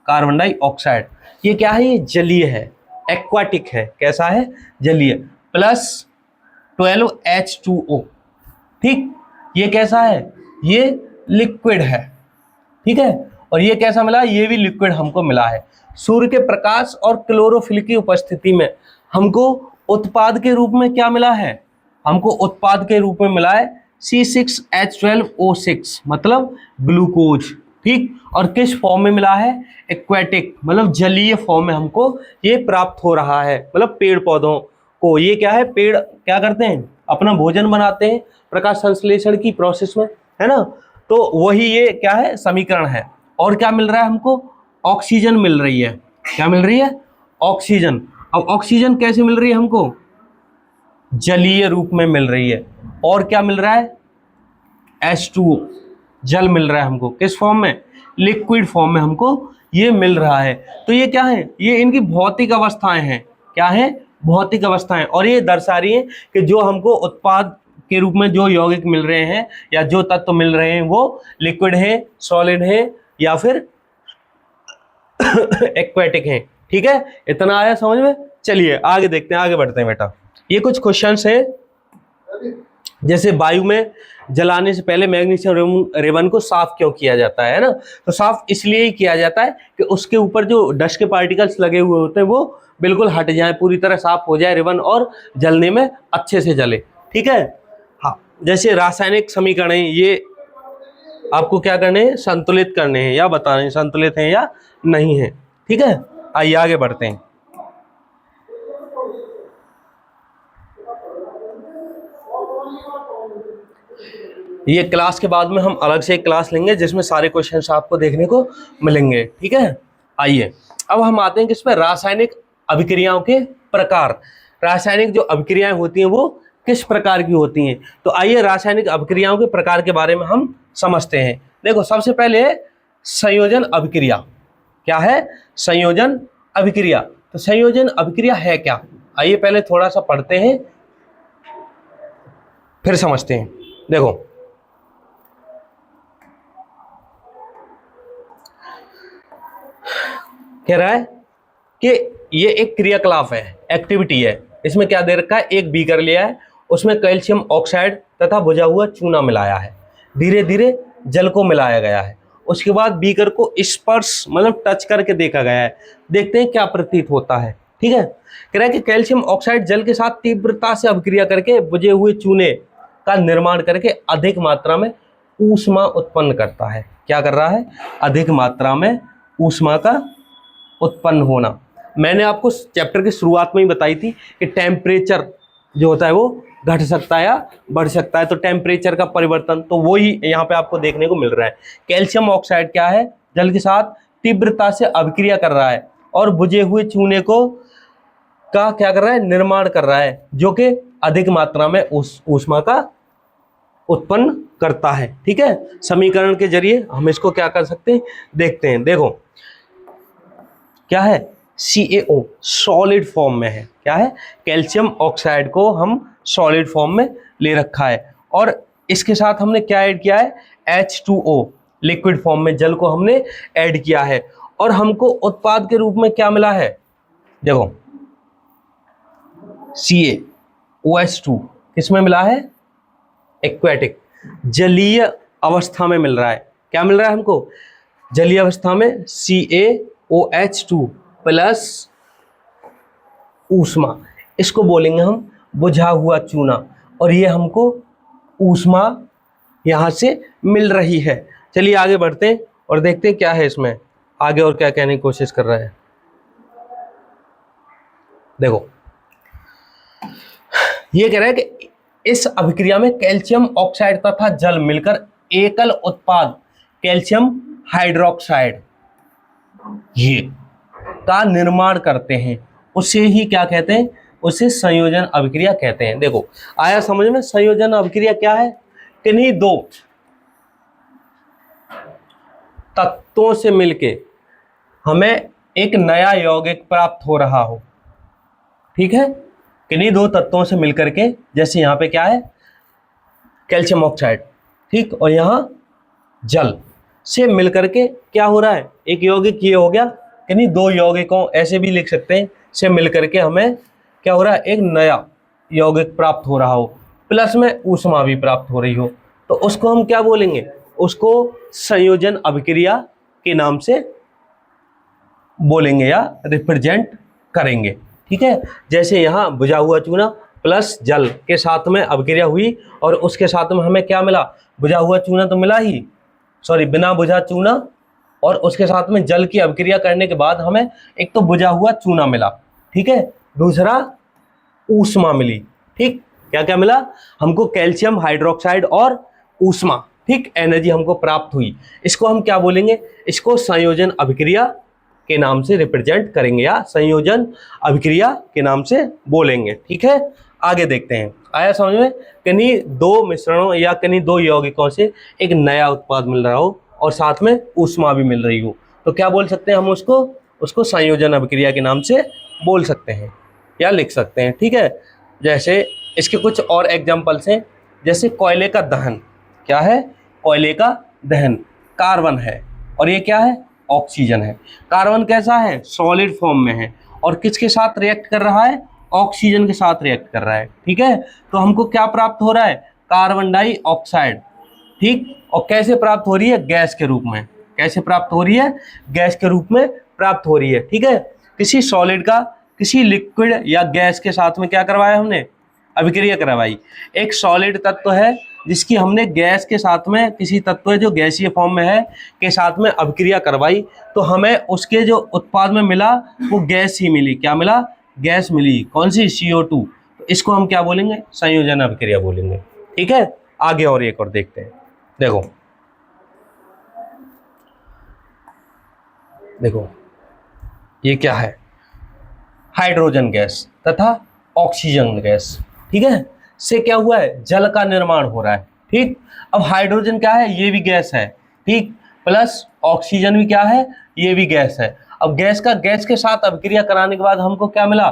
कार्बन डाइऑक्साइड। ये क्या है, ये जलीय है, एक्वाटिक है। कैसा है, जलीय। Plus 12H2O। ठीक, ये कैसा है, ये लिक्विड है। ठीक है, और ये कैसा मिला, ये भी लिक्विड हमको मिला है। सूर्य के प्रकाश और क्लोरोफिल की उपस्थिति में हमको उत्पाद के रूप में क्या मिला है, हमको उत्पाद के रूप में मिला है C6H12O6 मतलब ग्लूकोज। ठीक, और किस फॉर्म में मिला है, एक्वेटिक मतलब जलीय फॉर्म में हमको ये प्राप्त हो रहा है। मतलब पेड़ पौधों को, ये क्या है, पेड़ क्या करते हैं, अपना भोजन बनाते हैं प्रकाश संश्लेषण की प्रोसेस में, है ना। तो वही ये क्या है, समीकरण है। और क्या मिल रहा है हमको, ऑक्सीजन मिल रही है। क्या मिल रही है, ऑक्सीजन। अब ऑक्सीजन कैसे मिल रही है हमको, जलीय रूप में मिल रही है। और क्या मिल रहा है, H2O जल मिल रहा है हमको। किस फॉर्म में, लिक्विड फॉर्म में हमको ये मिल रहा है। तो ये क्या है, ये इनकी भौतिक अवस्थाएं हैं। क्या है, भौतिक अवस्थाएं। और ये दर्शा रही है कि जो हमको उत्पाद के रूप में जो यौगिक मिल रहे हैं या जो तत्व मिल रहे हैं वो लिक्विड है, सॉलिड है, या फिर एक्वेटिक है। ठीक है, इतना आया समझ में। चलिए आगे देखते हैं, आगे बढ़ते हैं बेटा। ये कुछ क्वेश्चंस है, जैसे वायु में जलाने से पहले मैग्नीशियम रेवन को साफ क्यों किया जाता है ना। तो साफ इसलिए ही किया जाता है कि उसके ऊपर जो डस्ट के पार्टिकल्स लगे हुए होते हैं वो बिल्कुल हट जाए, पूरी तरह साफ हो जाए रेवन, और जलने में अच्छे से जले। ठीक है, हाँ, जैसे रासायनिक समीकरण है, ये आपको क्या करने हैं, संतुलित करने हैं, या बताने हैं संतुलित हैं या नहीं है। ठीक है, आइए आगे बढ़ते हैं। ये क्लास के बाद में हम अलग से एक क्लास लेंगे जिसमें सारे क्वेश्चंस आपको देखने को मिलेंगे, ठीक है। आइए अब हम आते हैं किस पे, रासायनिक अभिक्रियाओं के प्रकार। रासायनिक जो अभिक्रियाएं होती हैं वो किस प्रकार की होती हैं। तो आइए रासायनिक अभिक्रियाओं के प्रकार के बारे में हम समझते हैं। देखो सबसे पहले संयोजन अभिक्रिया। क्या है? संयोजन अभिक्रिया। तो संयोजन अभिक्रिया है क्या, आइए पहले थोड़ा सा पढ़ते हैं फिर समझते हैं। देखो कह रहा है कि ये एक क्रियाकलाप है, एक्टिविटी है। इसमें क्या दे रखा है, एक बीकर लिया है, उसमें कैल्शियम ऑक्साइड तथा भुजा हुआ चूना मिलाया है, धीरे धीरे जल को मिलाया गया है। उसके बाद बीकर को स्पर्श मतलब टच करके देखा गया है, देखते हैं क्या प्रतीत होता है, ठीक है। कह रहा है कि कैल्शियम ऑक्साइड जल के साथ तीव्रता से अभिक्रिया करके बुझे हुए चूने का निर्माण करके अधिक मात्रा में ऊष्मा उत्पन्न करता है। क्या कर रहा है? अधिक मात्रा में ऊष्मा का उत्पन्न होना। मैंने आपको चैप्टर की शुरुआत में ही बताई थी कि टेम्परेचर जो होता है वो घट सकता है या बढ़ सकता है, तो टेम्परेचर का परिवर्तन तो वो ही यहाँ पे आपको देखने को मिल रहा है। कैल्शियम ऑक्साइड क्या है, जल के साथ तीव्रता से अभिक्रिया कर रहा है और बुझे हुए चूने को का क्या कर रहा है, निर्माण कर रहा है, जो कि अधिक मात्रा में ऊष्मा का उत्पन्न करता है, ठीक है। समीकरण के जरिए हम इसको क्या कर सकते हैं, देखते हैं। देखो क्या है, CaO सॉलिड फॉर्म में है। क्या है? कैल्शियम ऑक्साइड को हम सॉलिड फॉर्म में ले रखा है और इसके साथ हमने क्या ऐड किया है, H2O लिक्विड फॉर्म में जल को हमने ऐड किया है। और हमको उत्पाद के रूप में क्या मिला है, देखो CaOH2 किसमें मिला है, एक्वेटिक जलीय अवस्था में मिल रहा है। क्या मिल रहा है हमको, जलीय अवस्था में CaOH2 प्लस ऊष्मा, इसको बोलेंगे हम बुझा हुआ चूना, और ये हमको ऊष्मा यहां से मिल रही है। चलिए आगे बढ़ते हैं और देखते हैं क्या है इसमें आगे और क्या कहने की कोशिश कर रहा है। देखो ये कह रहा है कि इस अभिक्रिया में कैल्शियम ऑक्साइड तथा जल मिलकर एकल उत्पाद कैल्शियम हाइड्रोक्साइड ये का निर्माण करते हैं, उसे ही क्या कहते हैं, उसे संयोजन अभिक्रिया कहते हैं। देखो आया समझ में, संयोजन अभिक्रिया क्या है, किन्हीं दो तत्वों से मिलके हमें एक नया यौगिक प्राप्त हो रहा हो, ठीक है। किन्हीं दो तत्वों से मिलकर के, जैसे यहाँ पे क्या है, कैल्शियम ऑक्साइड, ठीक, और यहाँ जल से मिलकर के क्या हो रहा है, एक यौगिक ये हो गया, किन्हीं दो यौगिकों ऐसे भी लिख सकते हैं से मिलकर के हमें क्या हो रहा है, एक नया यौगिक प्राप्त हो रहा हो, प्लस में ऊष्मा भी प्राप्त हो रही हो, तो उसको हम क्या बोलेंगे, उसको संयोजन अभिक्रिया के नाम से बोलेंगे या रिप्रेजेंट करेंगे, ठीक है। जैसे यहाँ बुझा हुआ चूना प्लस जल के साथ में अभिक्रिया हुई और उसके साथ में हमें क्या मिला, बुझा हुआ चूना तो मिला ही, सॉरी बिना बुझा चूना, और उसके साथ में जल की अभिक्रिया करने के बाद हमें एक तो बुझा हुआ चूना मिला, ठीक है, दूसरा ऊष्मा मिली, ठीक। क्या क्या मिला हमको, कैल्शियम हाइड्रोक्साइड और ऊष्मा, ठीक, एनर्जी हमको प्राप्त हुई। इसको हम क्या बोलेंगे, इसको संयोजन अभिक्रिया के नाम से रिप्रेजेंट करेंगे या संयोजन अभिक्रिया के नाम से बोलेंगे, ठीक है। आगे देखते हैं, आया समझ में, किन्हीं दो मिश्रणों या किन्हीं दो यौगिकों से एक नया उत्पाद मिल रहा हो और साथ में ऊष्मा भी मिल रही हो, तो क्या बोल सकते हैं हम उसको संयोजन अभिक्रिया के नाम से बोल सकते हैं या लिख सकते हैं, ठीक है। जैसे इसके कुछ और एग्जांपल्स हैं, जैसे कोयले का दहन। क्या है, कोयले का दहन, कार्बन है और ये क्या है, ऑक्सीजन है। कार्बन कैसा है, सॉलिड फॉर्म में है और किसके साथ रिएक्ट कर रहा है, ऑक्सीजन के साथ रिएक्ट कर रहा है, ठीक है। तो हमको क्या प्राप्त हो रहा है, कार्बन डाइऑक्साइड, ठीक, और कैसे प्राप्त हो रही है, गैस के रूप में। कैसे प्राप्त हो रही है, गैस के रूप में प्राप्त हो रही है, ठीक है। किसी सॉलिड का किसी लिक्विड या गैस के साथ में क्या करवाया हमने, अभिक्रिया करवाई। एक सॉलिड तत्व है जिसकी हमने गैस के साथ में, किसी तत्व जो गैसीय फॉर्म में है के साथ में अभिक्रिया करवाई, तो हमें उसके जो उत्पाद में मिला वो गैस ही मिली। क्या मिला, गैस मिली, कौन सी, CO2। तो इसको हम क्या बोलेंगे, संयोजन अभिक्रिया बोलेंगे, ठीक है, आगे और एक और देखते हैं। देखो देखो ये क्या है, हाइड्रोजन गैस तथा ऑक्सीजन गैस, ठीक है, से क्या हुआ है, जल का निर्माण हो रहा है। ठीक, अब हाइड्रोजन क्या है, ये भी गैस है, ठीक, प्लस ऑक्सीजन भी क्या है, ये भी गैस है। अब गैस के साथ अभिक्रिया कराने के बाद हमको क्या मिला,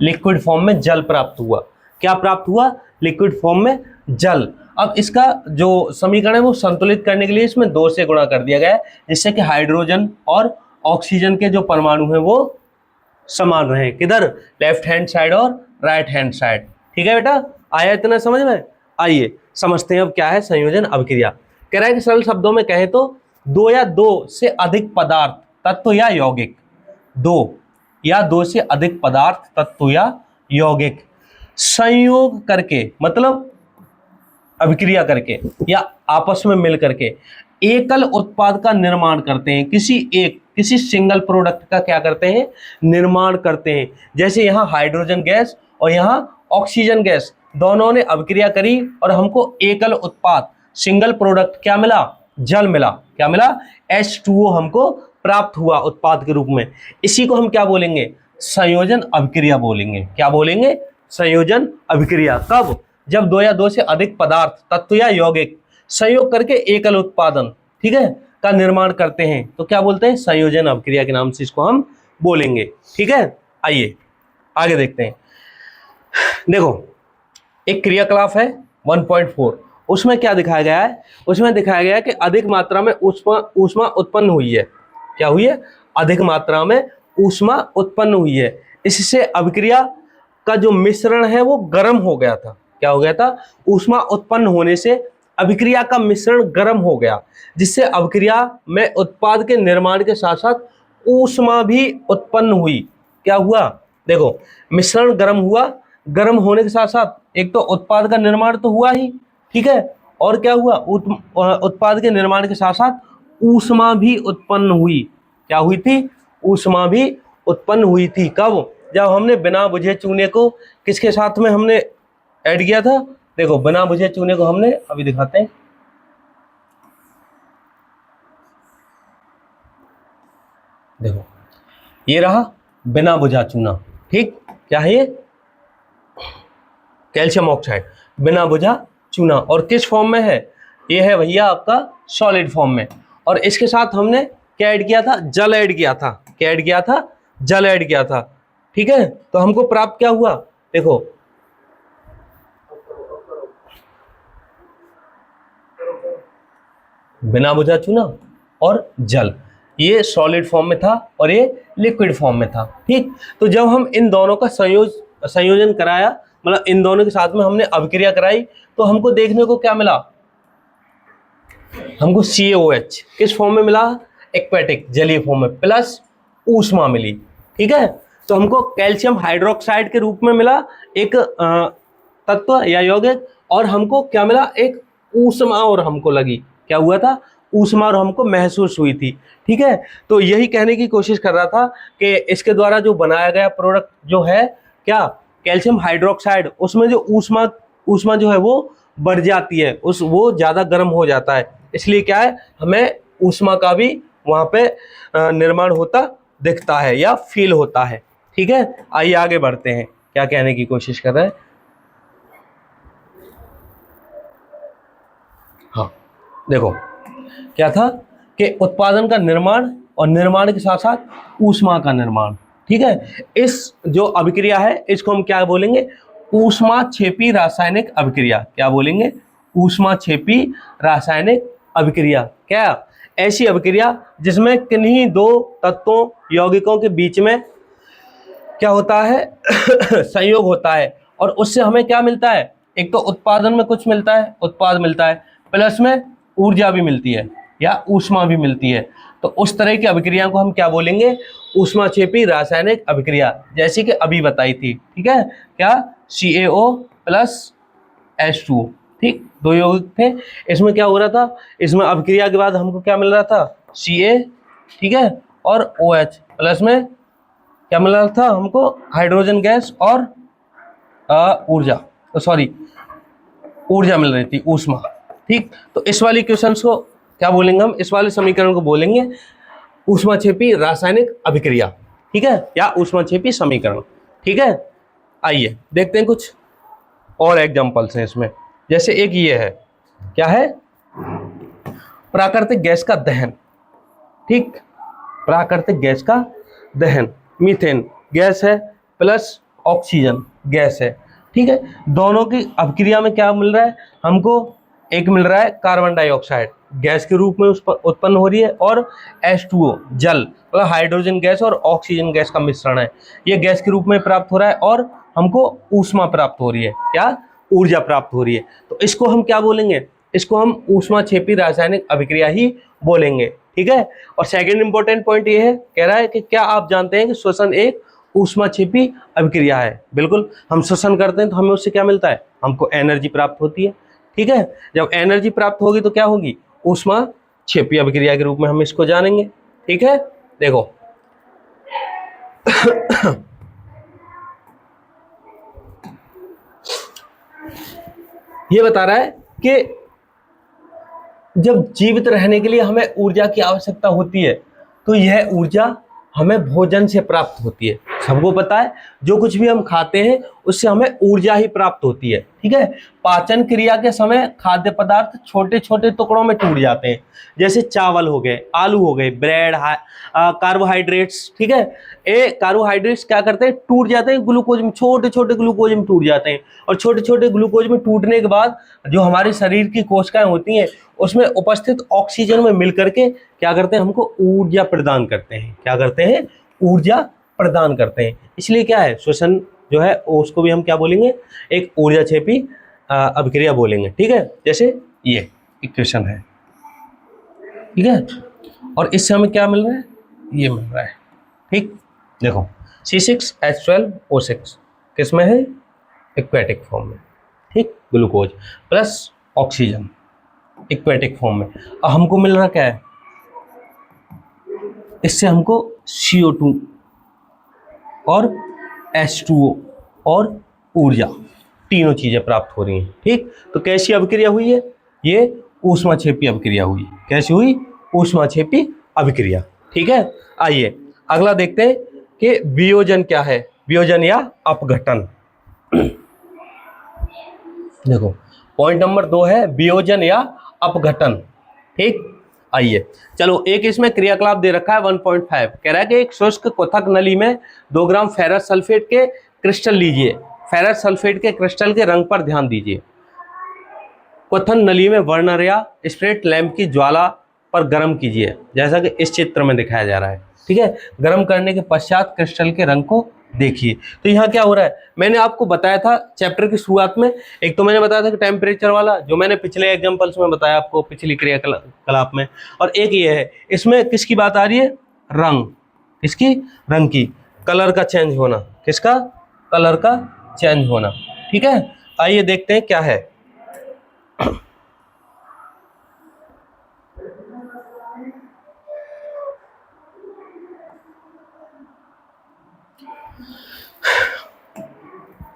लिक्विड फॉर्म में जल प्राप्त हुआ। क्या प्राप्त हुआ, लिक्विड फॉर्म में जल। अब इसका जो समीकरण है वो संतुलित करने के लिए इसमें 2 से गुणा कर दिया गया है, जिससे कि हाइड्रोजन और ऑक्सीजन के जो परमाणु हैं वो समान रहे, किधर, लेफ्ट हैंड साइड और राइट हैंड साइड। ठीक है बेटा, आया इतना समझ में। आइए समझते हैं अब क्या है संयोजन अभिक्रिया। कह रहा है कि सरल शब्दों में कहे तो 2 या 2 से अधिक पदार्थ, तत्व या यौगिक, 2 या 2 से अधिक पदार्थ, तत्व या यौगिक संयोग करके, मतलब अभिक्रिया करके या आपस में मिल करके एकल उत्पाद का निर्माण करते हैं। किसी सिंगल प्रोडक्ट का क्या करते हैं, निर्माण करते हैं। जैसे यहाँ हाइड्रोजन गैस और यहाँ ऑक्सीजन गैस, दोनों ने अभिक्रिया करी और हमको एकल उत्पाद, सिंगल प्रोडक्ट क्या मिला, जल मिला। क्या मिला, H2O हमको प्राप्त हुआ उत्पाद के रूप में। इसी को हम क्या बोलेंगे, संयोजन अभिक्रिया बोलेंगे। क्या बोलेंगे, संयोजन अभिक्रिया। कब, जब 2 या 2 से अधिक पदार्थ, तत्व या यौगिक संयोग करके एकल उत्पादन, ठीक है, का निर्माण करते हैं, तो क्या बोलते हैं, संयोजन अभिक्रिया के नाम से इसको हम बोलेंगे। ठीक है, आइए आगे देखते हैं। देखो एक क्रियाकलाप है 1.4, उसमें क्या दिखाया गया है, उसमें दिखाया गया है कि अधिक मात्रा में ऊष्मा उत्पन्न हुई है। क्या हुई है, अधिक मात्रा में ऊष्मा उत्पन्न हुई है। इससे अभिक्रिया का जो मिश्रण है वो गर्म हो गया था। क्या हो गया था, ऊष्मा उत्पन्न होने से अभिक्रिया का मिश्रण गर्म हो गया, जिससे अभिक्रिया में उत्पाद के निर्माण के साथ साथ ऊष्मा भी उत्पन्न हुई। क्या हुआ, देखो मिश्रण गर्म हुआ, गर्म होने के साथ साथ एक तो उत्पाद का निर्माण तो हुआ ही, ठीक है, और क्या हुआ, उत्पाद के निर्माण के साथ साथ ऊष्मा भी उत्पन्न हुई। क्या हुई थी, ऊष्मा भी उत्पन्न हुई थी। कब, जब हमने बिना बुझे चूने को किसके साथ में हमने ऐड किया था, देखो बिना बुझे चूने को हमने, अभी दिखाते हैं, देखो ये रहा बिना बुझा चूना। ठीक, क्या है ये, कैल्शियम ऑक्साइड, बिना बुझा चूना। और किस फॉर्म में है, ये है भैया आपका सॉलिड फॉर्म में। और इसके साथ हमने क्या ऐड किया था, जल ऐड किया था। क्या ऐड किया था, जल ऐड किया था। ठीक है, तो हमको प्राप्त क्या हुआ, देखो बिना बुझा चूना और जल, ये सॉलिड फॉर्म में था और ये लिक्विड फॉर्म में था। ठीक, तो जब हम इन दोनों का संयोजन कराया, मतलब इन दोनों के साथ में हमने अभिक्रिया कराई, तो हमको देखने को क्या मिला, हमको CaOH किस फॉर्म में मिला, एक्वेटिक जलीय फॉर्म में, प्लस ऊष्मा मिली। ठीक है, तो हमको कैल्शियम हाइड्रोक्साइड के रूप में मिला एक तत्व या यौगिक, और हमको क्या मिला, एक ऊष्मा और हमको लगी। क्या हुआ था, ऊष्मा और हमको महसूस हुई थी। ठीक है, तो यही कहने की कोशिश कर रहा था कि इसके द्वारा जो बनाया गया प्रोडक्ट जो है क्या, कैल्शियम हाइड्रोक्साइड, उसमें जो ऊष्मा जो है वो बढ़ जाती है, वो ज़्यादा गर्म हो जाता है। इसलिए क्या है, हमें ऊष्मा का भी वहाँ पे निर्माण होता दिखता है या फील होता है। ठीक है, आइए आगे बढ़ते हैं, क्या कहने की कोशिश कर रहे हैं। हाँ देखो क्या था कि उत्पादन का निर्माण और निर्माण के साथ साथ ऊष्मा का निर्माण। ठीक है, इस जो अभिक्रिया है इसको हम क्या बोलेंगे, ऊष्माक्षेपी रासायनिक अभिक्रिया। क्या बोलेंगे, ऊष्माक्षेपी रासायनिक अभिक्रिया। क्या, ऐसी अभिक्रिया जिसमें किन्हीं 2 तत्वों यौगिकों के बीच में क्या होता है संयोग होता है, और उससे हमें क्या मिलता है, एक तो उत्पादन में कुछ मिलता है, उत्पाद मिलता है, प्लस में ऊर्जा भी मिलती है या ऊष्मा भी मिलती है। तो उस तरह की अभिक्रिया को हम क्या बोलेंगे, ऊष्माक्षेपी रासायनिक अभिक्रिया, जैसी कि अभी बताई थी। ठीक है, क्या, CaO प्लस H2O। ठीक, 2 यौगिक थे, इसमें क्या हो रहा था, इसमें अभिक्रिया के बाद हमको क्या मिल रहा था, Ca, ठीक है, और OH, प्लस में क्या मिल रहा था हमको, हाइड्रोजन गैस और ऊर्जा, सॉरी ऊर्जा मिल रही थी, ऊष्मा। ठीक, तो इस वाली क्वेश्चन को क्या बोलेंगे हम, इस वाले समीकरण को बोलेंगे ऊष्माक्षेपी रासायनिक अभिक्रिया। ठीक है, या ऊष्माक्षेपी समीकरण। ठीक है, आइए देखते हैं कुछ और एग्जांपल्स हैं इसमें। जैसे एक ये है, क्या है, प्राकृतिक गैस का दहन। ठीक, प्राकृतिक गैस का दहन, मीथेन गैस है प्लस ऑक्सीजन गैस है। ठीक है, दोनों की अभिक्रिया में क्या मिल रहा है हमको, एक मिल रहा है कार्बन डाइऑक्साइड गैस के रूप में उस पर उत्पन्न हो रही है, और H2O जल मतलब हाइड्रोजन गैस और ऑक्सीजन गैस का मिश्रण है, ये गैस के रूप में प्राप्त हो रहा है और हमको ऊष्मा प्राप्त हो रही है, क्या, ऊर्जा प्राप्त हो रही है। तो इसको हम क्या बोलेंगे, इसको हम ऊष्माक्षेपी रासायनिक अभिक्रिया ही बोलेंगे। ठीक है, और सेकंड इंपॉर्टेंट पॉइंट ये है, कह रहा है कि क्या आप जानते हैं कि श्वसन एक ऊष्माक्षेपी अभिक्रिया है। बिल्कुल, हम श्वसन करते हैं तो हमें उससे क्या मिलता है, हमको एनर्जी प्राप्त होती है। ठीक है, जब एनर्जी प्राप्त होगी तो क्या होगी, ऊष्माक्षेपी अभिक्रिया के रूप में हम इसको जानेंगे। ठीक है, देखो ये बता रहा है कि जब जीवित रहने के लिए हमें ऊर्जा की आवश्यकता होती है तो यह ऊर्जा हमें भोजन से प्राप्त होती है। सबको पता है जो कुछ भी हम खाते हैं उससे हमें ऊर्जा ही प्राप्त होती है। ठीक है, पाचन क्रिया के समय खाद्य पदार्थ छोटे छोटे टुकड़ों में टूट जाते हैं, जैसे चावल हो गए, आलू हो गए, ब्रेड, कार्बोहाइड्रेट्स। ठीक है, ये कार्बोहाइड्रेट्स क्या करते हैं, टूट जाते हैं ग्लूकोज में, छोटे छोटे ग्लूकोज में टूट जाते हैं, और छोटे छोटे ग्लूकोज में टूटने के बाद जो हमारे शरीर की कोशिकाएं होती हैं उसमें उपस्थित ऑक्सीजन में मिल करके क्या करते हैं, हमको ऊर्जा प्रदान करते हैं। क्या करते हैं, ऊर्जा प्रदान करते हैं। इसलिए क्या है, श्वसन जो है उसको भी हम क्या बोलेंगे, एक ऊर्जाक्षेपी अभिक्रिया बोलेंगे। ठीक है, जैसे ये इक्वेशन है। ठीक है, और इससे हमें क्या मिल रहा है, ये मिल रहा है। ठीक, देखो C6H12O6 किस में है, एक्वेटिक फॉर्म में। ठीक, glucose plus oxygen aquatic form में। अब हमको मिल रहा क्या है, इससे हमको CO2 और H2O और ऊर्जा, तीनों चीजें प्राप्त हो रही हैं। ठीक, तो कैसी अभिक्रिया हुई है, ये ऊष्माक्षेपी अभिक्रिया हुई। कैसी हुई, ऊष्माक्षेपी अभिक्रिया। ठीक है, आइए अगला देखते हैं कि वियोजन क्या है, वियोजन या अपघटन। देखो पॉइंट नंबर 2 है वियोजन या अपघटन। ठीक, आइए चलो, एक इसमें क्रियाकलाप दे रखा है 1.5, कह रहा है कि एक शुष्क क्वथक नली में 2 ग्राम फेरस सल्फेट के क्रिस्टल लीजिए। फेरस सल्फेट के क्रिस्टल के रंग पर ध्यान दीजिए। क्वथन नली में बर्नर या स्प्रेट लैंप की ज्वाला पर गर्म कीजिए, जैसा कि इस चित्र में दिखाया जा रहा है। ठीक है, गर्म करने के पश्चात क्रिस्टल के रंग को देखिए। तो यहाँ क्या हो रहा है, मैंने आपको बताया था चैप्टर की शुरुआत में, एक तो मैंने बताया था कि टेम्परेचर वाला, जो मैंने पिछले एग्जांपल्स में बताया आपको पिछली क्रियाकलाप में, और एक ये है, इसमें किसकी बात आ रही है, रंग, किसकी, रंग की, कलर का चेंज होना, किसका, कलर का चेंज होना। ठीक है, आइए देखते हैं क्या है।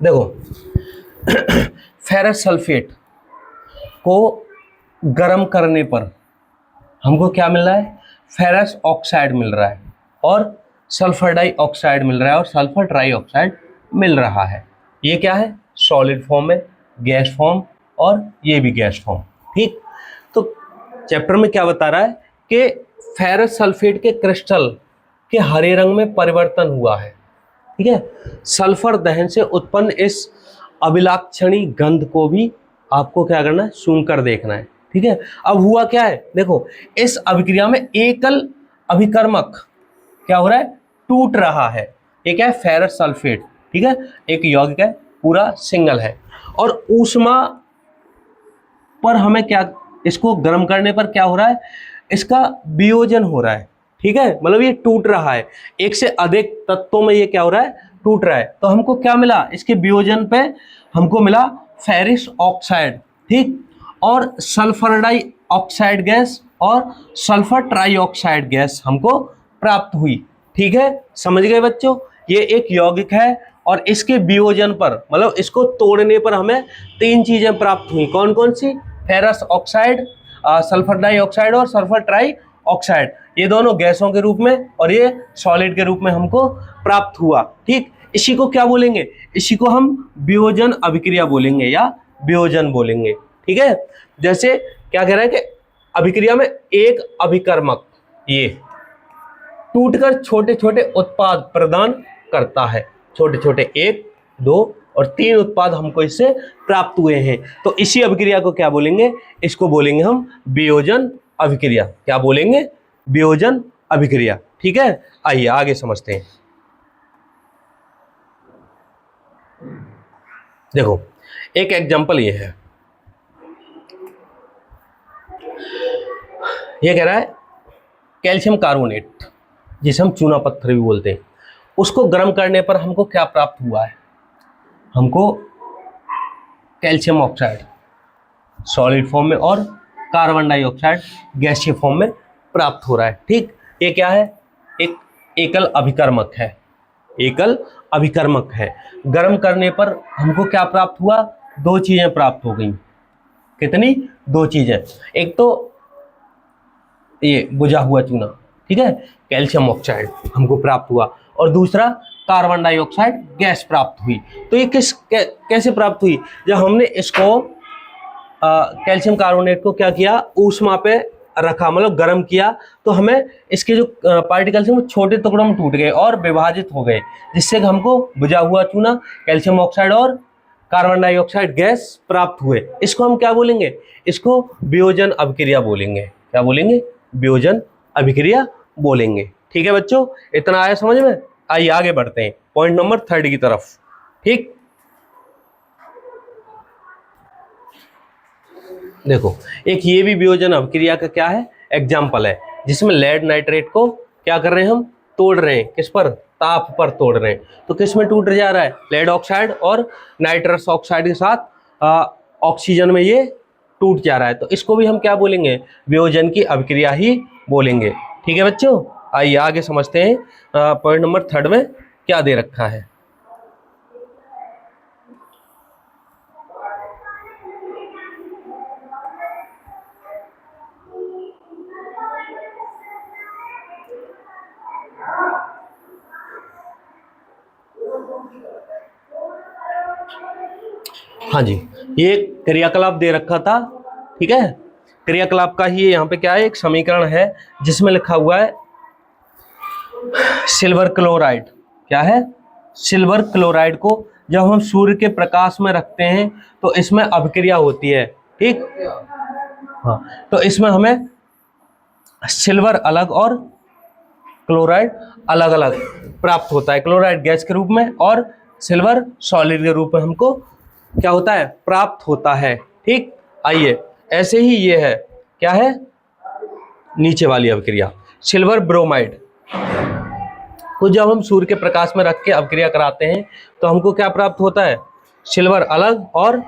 देखो फेरस सल्फेट को गर्म करने पर हमको क्या मिल रहा है, फेरस ऑक्साइड मिल रहा है, और सल्फर डाइऑक्साइड मिल रहा है, और सल्फर ट्राइऑक्साइड मिल रहा है। ये क्या है, सॉलिड फॉर्म में, गैस फॉर्म, और ये भी गैस फॉर्म। ठीक, तो चैप्टर में क्या बता रहा है कि फेरस सल्फेट के क्रिस्टल के हरे रंग में परिवर्तन हुआ है। ठीक है, सल्फर दहन से उत्पन्न इस अभिलाक्षणी गंध को भी आपको क्या करना है, सूंघकर देखना है। ठीक है, अब हुआ क्या है, देखो इस अभिक्रिया में एकल अभिकर्मक क्या हो रहा है, टूट रहा है। ये क्या है, फेरस सल्फेट। ठीक है, एक यौगिक है, पूरा सिंगल है, और ऊष्मा पर हमें क्या, इसको गर्म करने पर क्या हो रहा है, इसका वियोजन हो रहा है। ठीक है, मतलब ये टूट रहा है, एक से अधिक तत्वों में ये क्या हो रहा है, टूट रहा है। तो हमको क्या मिला, इसके वियोजन पे हमको मिला फेरिस ऑक्साइड। ठीक, और सल्फर डाइऑक्साइड गैस और सल्फर ट्राइऑक्साइड गैस हमको प्राप्त हुई। ठीक है, समझ गए बच्चों, ये एक यौगिक है और इसके वियोजन पर, मतलब इसको तोड़ने पर हमें 3 चीजें प्राप्त हुई। कौन कौन सी? फेरस ऑक्साइड, सल्फर डाइऑक्साइड और सल्फर ट्राई ऑक्साइड। ये दोनों गैसों के रूप में और ये सॉलिड के रूप में हमको प्राप्त हुआ। ठीक, इसी को क्या बोलेंगे? इसी को हम वियोजन अभिक्रिया बोलेंगे या वियोजन बोलेंगे। ठीक है, जैसे क्या कह रहा है कि अभिक्रिया में एक अभिकर्मक ये टूटकर छोटे छोटे उत्पाद प्रदान करता है। छोटे छोटे 1, 2 और 3 उत्पाद हमको इससे प्राप्त हुए हैं। तो इसी अभिक्रिया को क्या बोलेंगे? इसको बोलेंगे हम वियोजन अभिक्रिया। क्या बोलेंगे? वियोजन अभिक्रिया। ठीक है, आइए आगे समझते हैं। देखो, एक एग्जांपल ये है। ये कह रहा है कैल्शियम कार्बोनेट, जिसे हम चूना पत्थर भी बोलते हैं, उसको गर्म करने पर हमको क्या प्राप्त हुआ है? हमको कैल्शियम ऑक्साइड सॉलिड फॉर्म में और कार्बन डाइऑक्साइड गैसीय फॉर्म में प्राप्त हो रहा है। ठीक, ये क्या है? एक एकल अभिकर्मक है। एकल अभिकर्मक है। गर्म करने पर हमको क्या प्राप्त हुआ? 2 चीजें प्राप्त हो गई। कितनी? 2 चीजें। एक तो ये बुझा हुआ चूना, ठीक है, कैल्शियम ऑक्साइड हमको प्राप्त हुआ, और दूसरा कार्बन डाइऑक्साइड गैस प्राप्त हुई। तो ये कैसे प्राप्त हुई? जब हमने इसको कैल्शियम कार्बोनेट को क्या किया? ऊष्मा पे रखा, मतलब गर्म किया, तो हमें इसके जो पार्टिकल्स हैं वो छोटे टुकड़ों में टूट गए और विभाजित हो गए, जिससे हमको बुझा हुआ चूना, कैल्शियम ऑक्साइड और कार्बन डाइऑक्साइड गैस प्राप्त हुए। इसको हम क्या बोलेंगे? इसको वियोजन अभिक्रिया बोलेंगे। क्या बोलेंगे? वियोजन अभिक्रिया बोलेंगे। ठीक है बच्चों, इतना आया समझ में? आइए आगे बढ़ते हैं पॉइंट नंबर 3 की तरफ। ठीक, देखो, एक ये भी वियोजन अभिक्रिया का क्या है? एग्जाम्पल है, जिसमें लेड नाइट्रेट को क्या कर रहे हैं? हम तोड़ रहे हैं। किस पर? ताप पर तोड़ रहे हैं। तो किस में टूट जा रहा है? लेड ऑक्साइड और नाइट्रस ऑक्साइड के साथ ऑक्सीजन में ये टूट जा रहा है। तो इसको भी हम क्या बोलेंगे? वियोजन की अभिक्रिया ही बोलेंगे। ठीक है बच्चों, आइए आगे समझते हैं पॉइंट नंबर 3 में क्या दे रखा है। हाँ जी, ये क्रियाकलाप दे रखा था। ठीक है, क्रियाकलाप का ही यहाँ पे क्या है? एक समीकरण है जिसमें लिखा हुआ है सिल्वर क्लोराइड। क्या है? सिल्वर क्लोराइड को जब हम सूर्य के प्रकाश में रखते हैं तो इसमें अभिक्रिया होती है। ठीक, हाँ, तो इसमें हमें सिल्वर अलग और क्लोराइड अलग अलग प्राप्त होता है। क्लोराइड गैस के रूप में और सिल्वर सॉलिड के रूप में हमको क्या होता है? प्राप्त होता है। ठीक, आइए ऐसे ही ये है, क्या है? नीचे वाली अभिक्रिया सिल्वर ब्रोमाइड को जब हम सूर्य के प्रकाश में रख के अभिक्रिया कराते हैं तो हमको क्या प्राप्त होता है? सिल्वर अलग और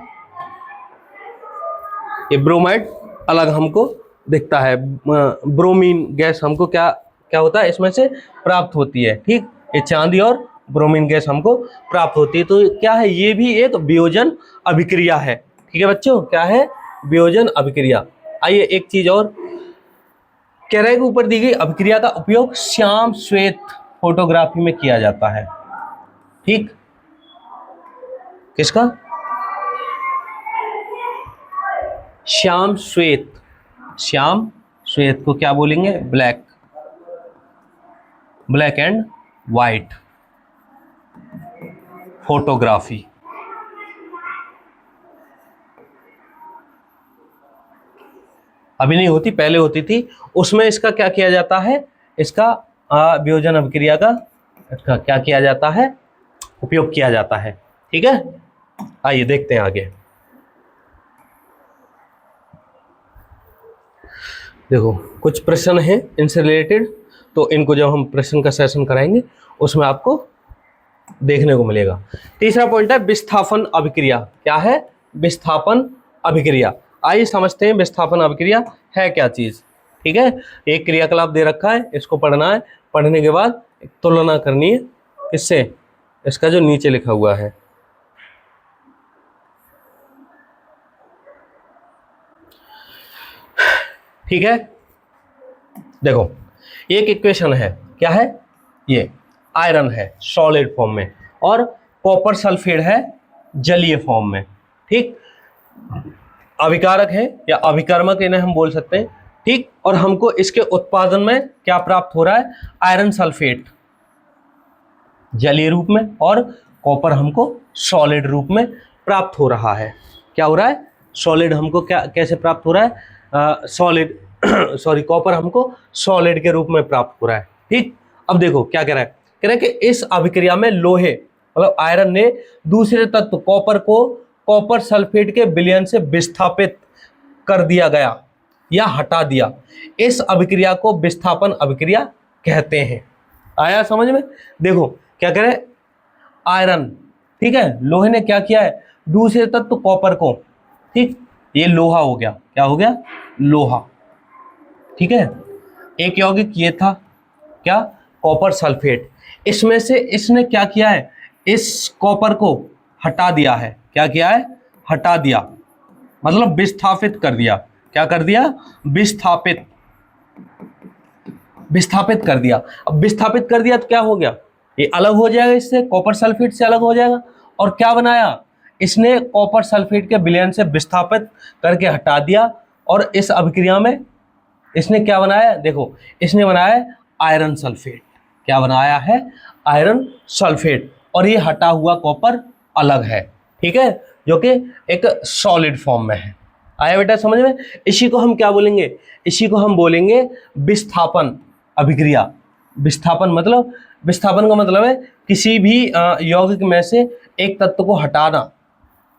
ये ब्रोमाइड अलग हमको दिखता है। ब्रोमीन गैस हमको क्या क्या होता है? इसमें से प्राप्त होती है। ठीक, ये चांदी और ब्रोमीन गैस हमको प्राप्त होती है। तो क्या है? ये भी एक वियोजन अभिक्रिया है। ठीक है बच्चों, क्या है? वियोजन अभिक्रिया। आइए एक चीज और कह रहे हैं कि ऊपर दी गई अभिक्रिया का उपयोग श्याम श्वेत फोटोग्राफी में किया जाता है। ठीक, किसका? श्याम श्वेत। श्याम श्वेत को क्या बोलेंगे? Black, black and white photography. अभी नहीं होती, पहले होती थी। उसमें इसका क्या किया जाता है? इसका वियोजन अभिक्रिया का इसका क्या किया जाता है? उपयोग किया जाता है। ठीक है, आइए देखते हैं आगे। देखो, कुछ प्रश्न हैं इनसे रिलेटेड, तो इनको जब हम प्रश्न का सेशन कराएंगे उसमें आपको देखने को मिलेगा। तीसरा पॉइंट है विस्थापन अभिक्रिया। क्या है? विस्थापन अभिक्रिया। आइए समझते हैं विस्थापन अभिक्रिया है क्या चीज। ठीक है, एक क्रियाकलाप दे रखा है, इसको पढ़ना है। पढ़ने के बाद तुलना करनी है किससे? इसका जो नीचे लिखा हुआ है, ठीक है। देखो एक इक्वेशन है, क्या है ये, आयरन है सॉलिड फॉर्म में और कॉपर सल्फेट है जलीय फॉर्म में, ठीक। अभिकारक है या अभिकर्मक इन्हें हम बोल सकते हैं, ठीक। और हमको इसके उत्पादन में क्या प्राप्त हो रहा है, आयरन सल्फेट जलीय रूप में और कॉपर हमको सॉलिड रूप में प्राप्त हो रहा है। क्या हो रहा है, सॉलिड हमको क्या कैसे प्राप्त हो रहा है, सॉलिड सॉरी कॉपर हमको सॉलिड के रूप में प्राप्त हो रहा है, ठीक। अब देखो क्या कह रहा है, कह रहा है कि इस अभिक्रिया में लोहे मतलब आयरन ने दूसरे तत्व कॉपर को कॉपर सल्फेट के विलयन से विस्थापित कर दिया गया या हटा दिया। इस अभिक्रिया को विस्थापन अभिक्रिया कहते हैं। आया समझ में? देखो क्या कह रहे हैं, आयरन, ठीक है, लोहे ने क्या किया है, दूसरे तत्व कॉपर को, ठीक, ये लोहा हो गया, क्या हो गया, लोहा, ठीक है। एक यौगिक ये था क्या, कॉपर सल्फेट, इसमें से इसने क्या किया है, इस कॉपर को हटा दिया है। क्या किया है, हटा दिया, मतलब विस्थापित कर दिया। क्या कर दिया, विस्थापित, विस्थापित कर दिया। अब विस्थापित कर दिया तो क्या हो गया, ये अलग हो जाएगा, इससे कॉपर सल्फेट से अलग हो जाएगा। और क्या बनाया, इसने कॉपर सल्फेट के विलयन से विस्थापित करके हटा दिया और इस अभिक्रिया में इसने क्या बनाया, देखो इसने बनाया है आयरन सल्फेट। क्या बनाया है, आयरन सल्फेट। और ये हटा हुआ कॉपर अलग है, ठीक है, जो कि एक सॉलिड फॉर्म में है। आया बेटा समझ में? इसी को हम क्या बोलेंगे, इसी को हम बोलेंगे विस्थापन अभिक्रिया। विस्थापन मतलब, विस्थापन का मतलब है किसी भी यौगिक में से एक तत्व को हटाना,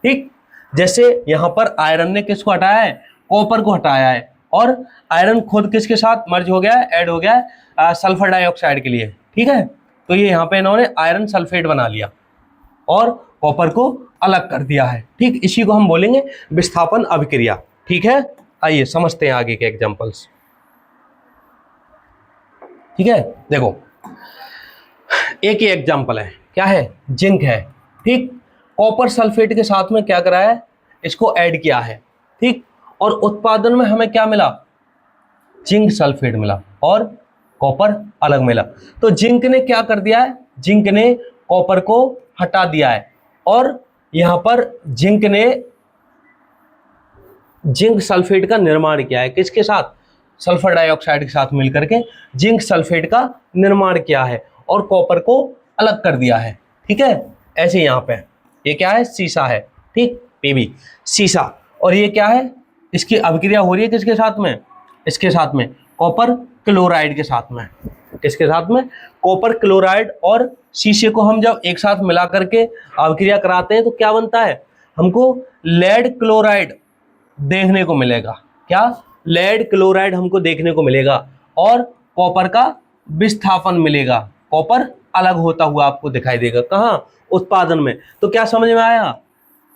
ठीक। जैसे यहाँ पर आयरन ने किसको हटाया है, कॉपर को हटाया है, और आयरन खुद किसके साथ मर्ज हो गया है, ऐड हो गया है सल्फर डाइऑक्साइड के लिए, ठीक है। तो ये यहाँ पे इन्होंने आयरन सल्फेट बना लिया और कॉपर को अलग कर दिया है, ठीक। इसी को हम बोलेंगे विस्थापन अभिक्रिया, ठीक है। आइए समझते हैं आगे के एग्जांपल्स, ठीक है। देखो एक ही एग्जांपल है, क्या है, जिंक है, ठीक। कॉपर सल्फेट के साथ में क्या करा है, इसको ऐड किया है, ठीक। और उत्पादन में हमें क्या मिला, जिंक सल्फेट मिला और कॉपर अलग मिला। तो जिंक ने क्या कर दिया है, जिंक ने कॉपर को हटा दिया है और यहां पर जिंक ने जिंक सल्फेट का निर्माण किया है, किसके साथ, सल्फर डाइऑक्साइड के साथ मिलकर के जिंक सल्फेट का निर्माण किया है और कॉपर को अलग कर दिया है, ठीक है। ऐसे यहाँ पे ये क्या है, सीसा है, ठीक, पीबी सीसा। और ये क्या है, इसकी अभिक्रिया हो रही है किसके साथ में, इसके साथ में कॉपर क्लोराइड के साथ में, किसके साथ में, कॉपर क्लोराइड। और शीशे को हम जब एक साथ मिला करके अभिक्रिया कराते हैं तो क्या बनता है, हमको लेड क्लोराइड देखने को मिलेगा। क्या, लेड क्लोराइड हमको देखने को मिलेगा और कॉपर का विस्थापन मिलेगा। कॉपर अलग होता हुआ आपको दिखाई देगा, कहाँ, उत्पादन में। तो क्या समझ में आया,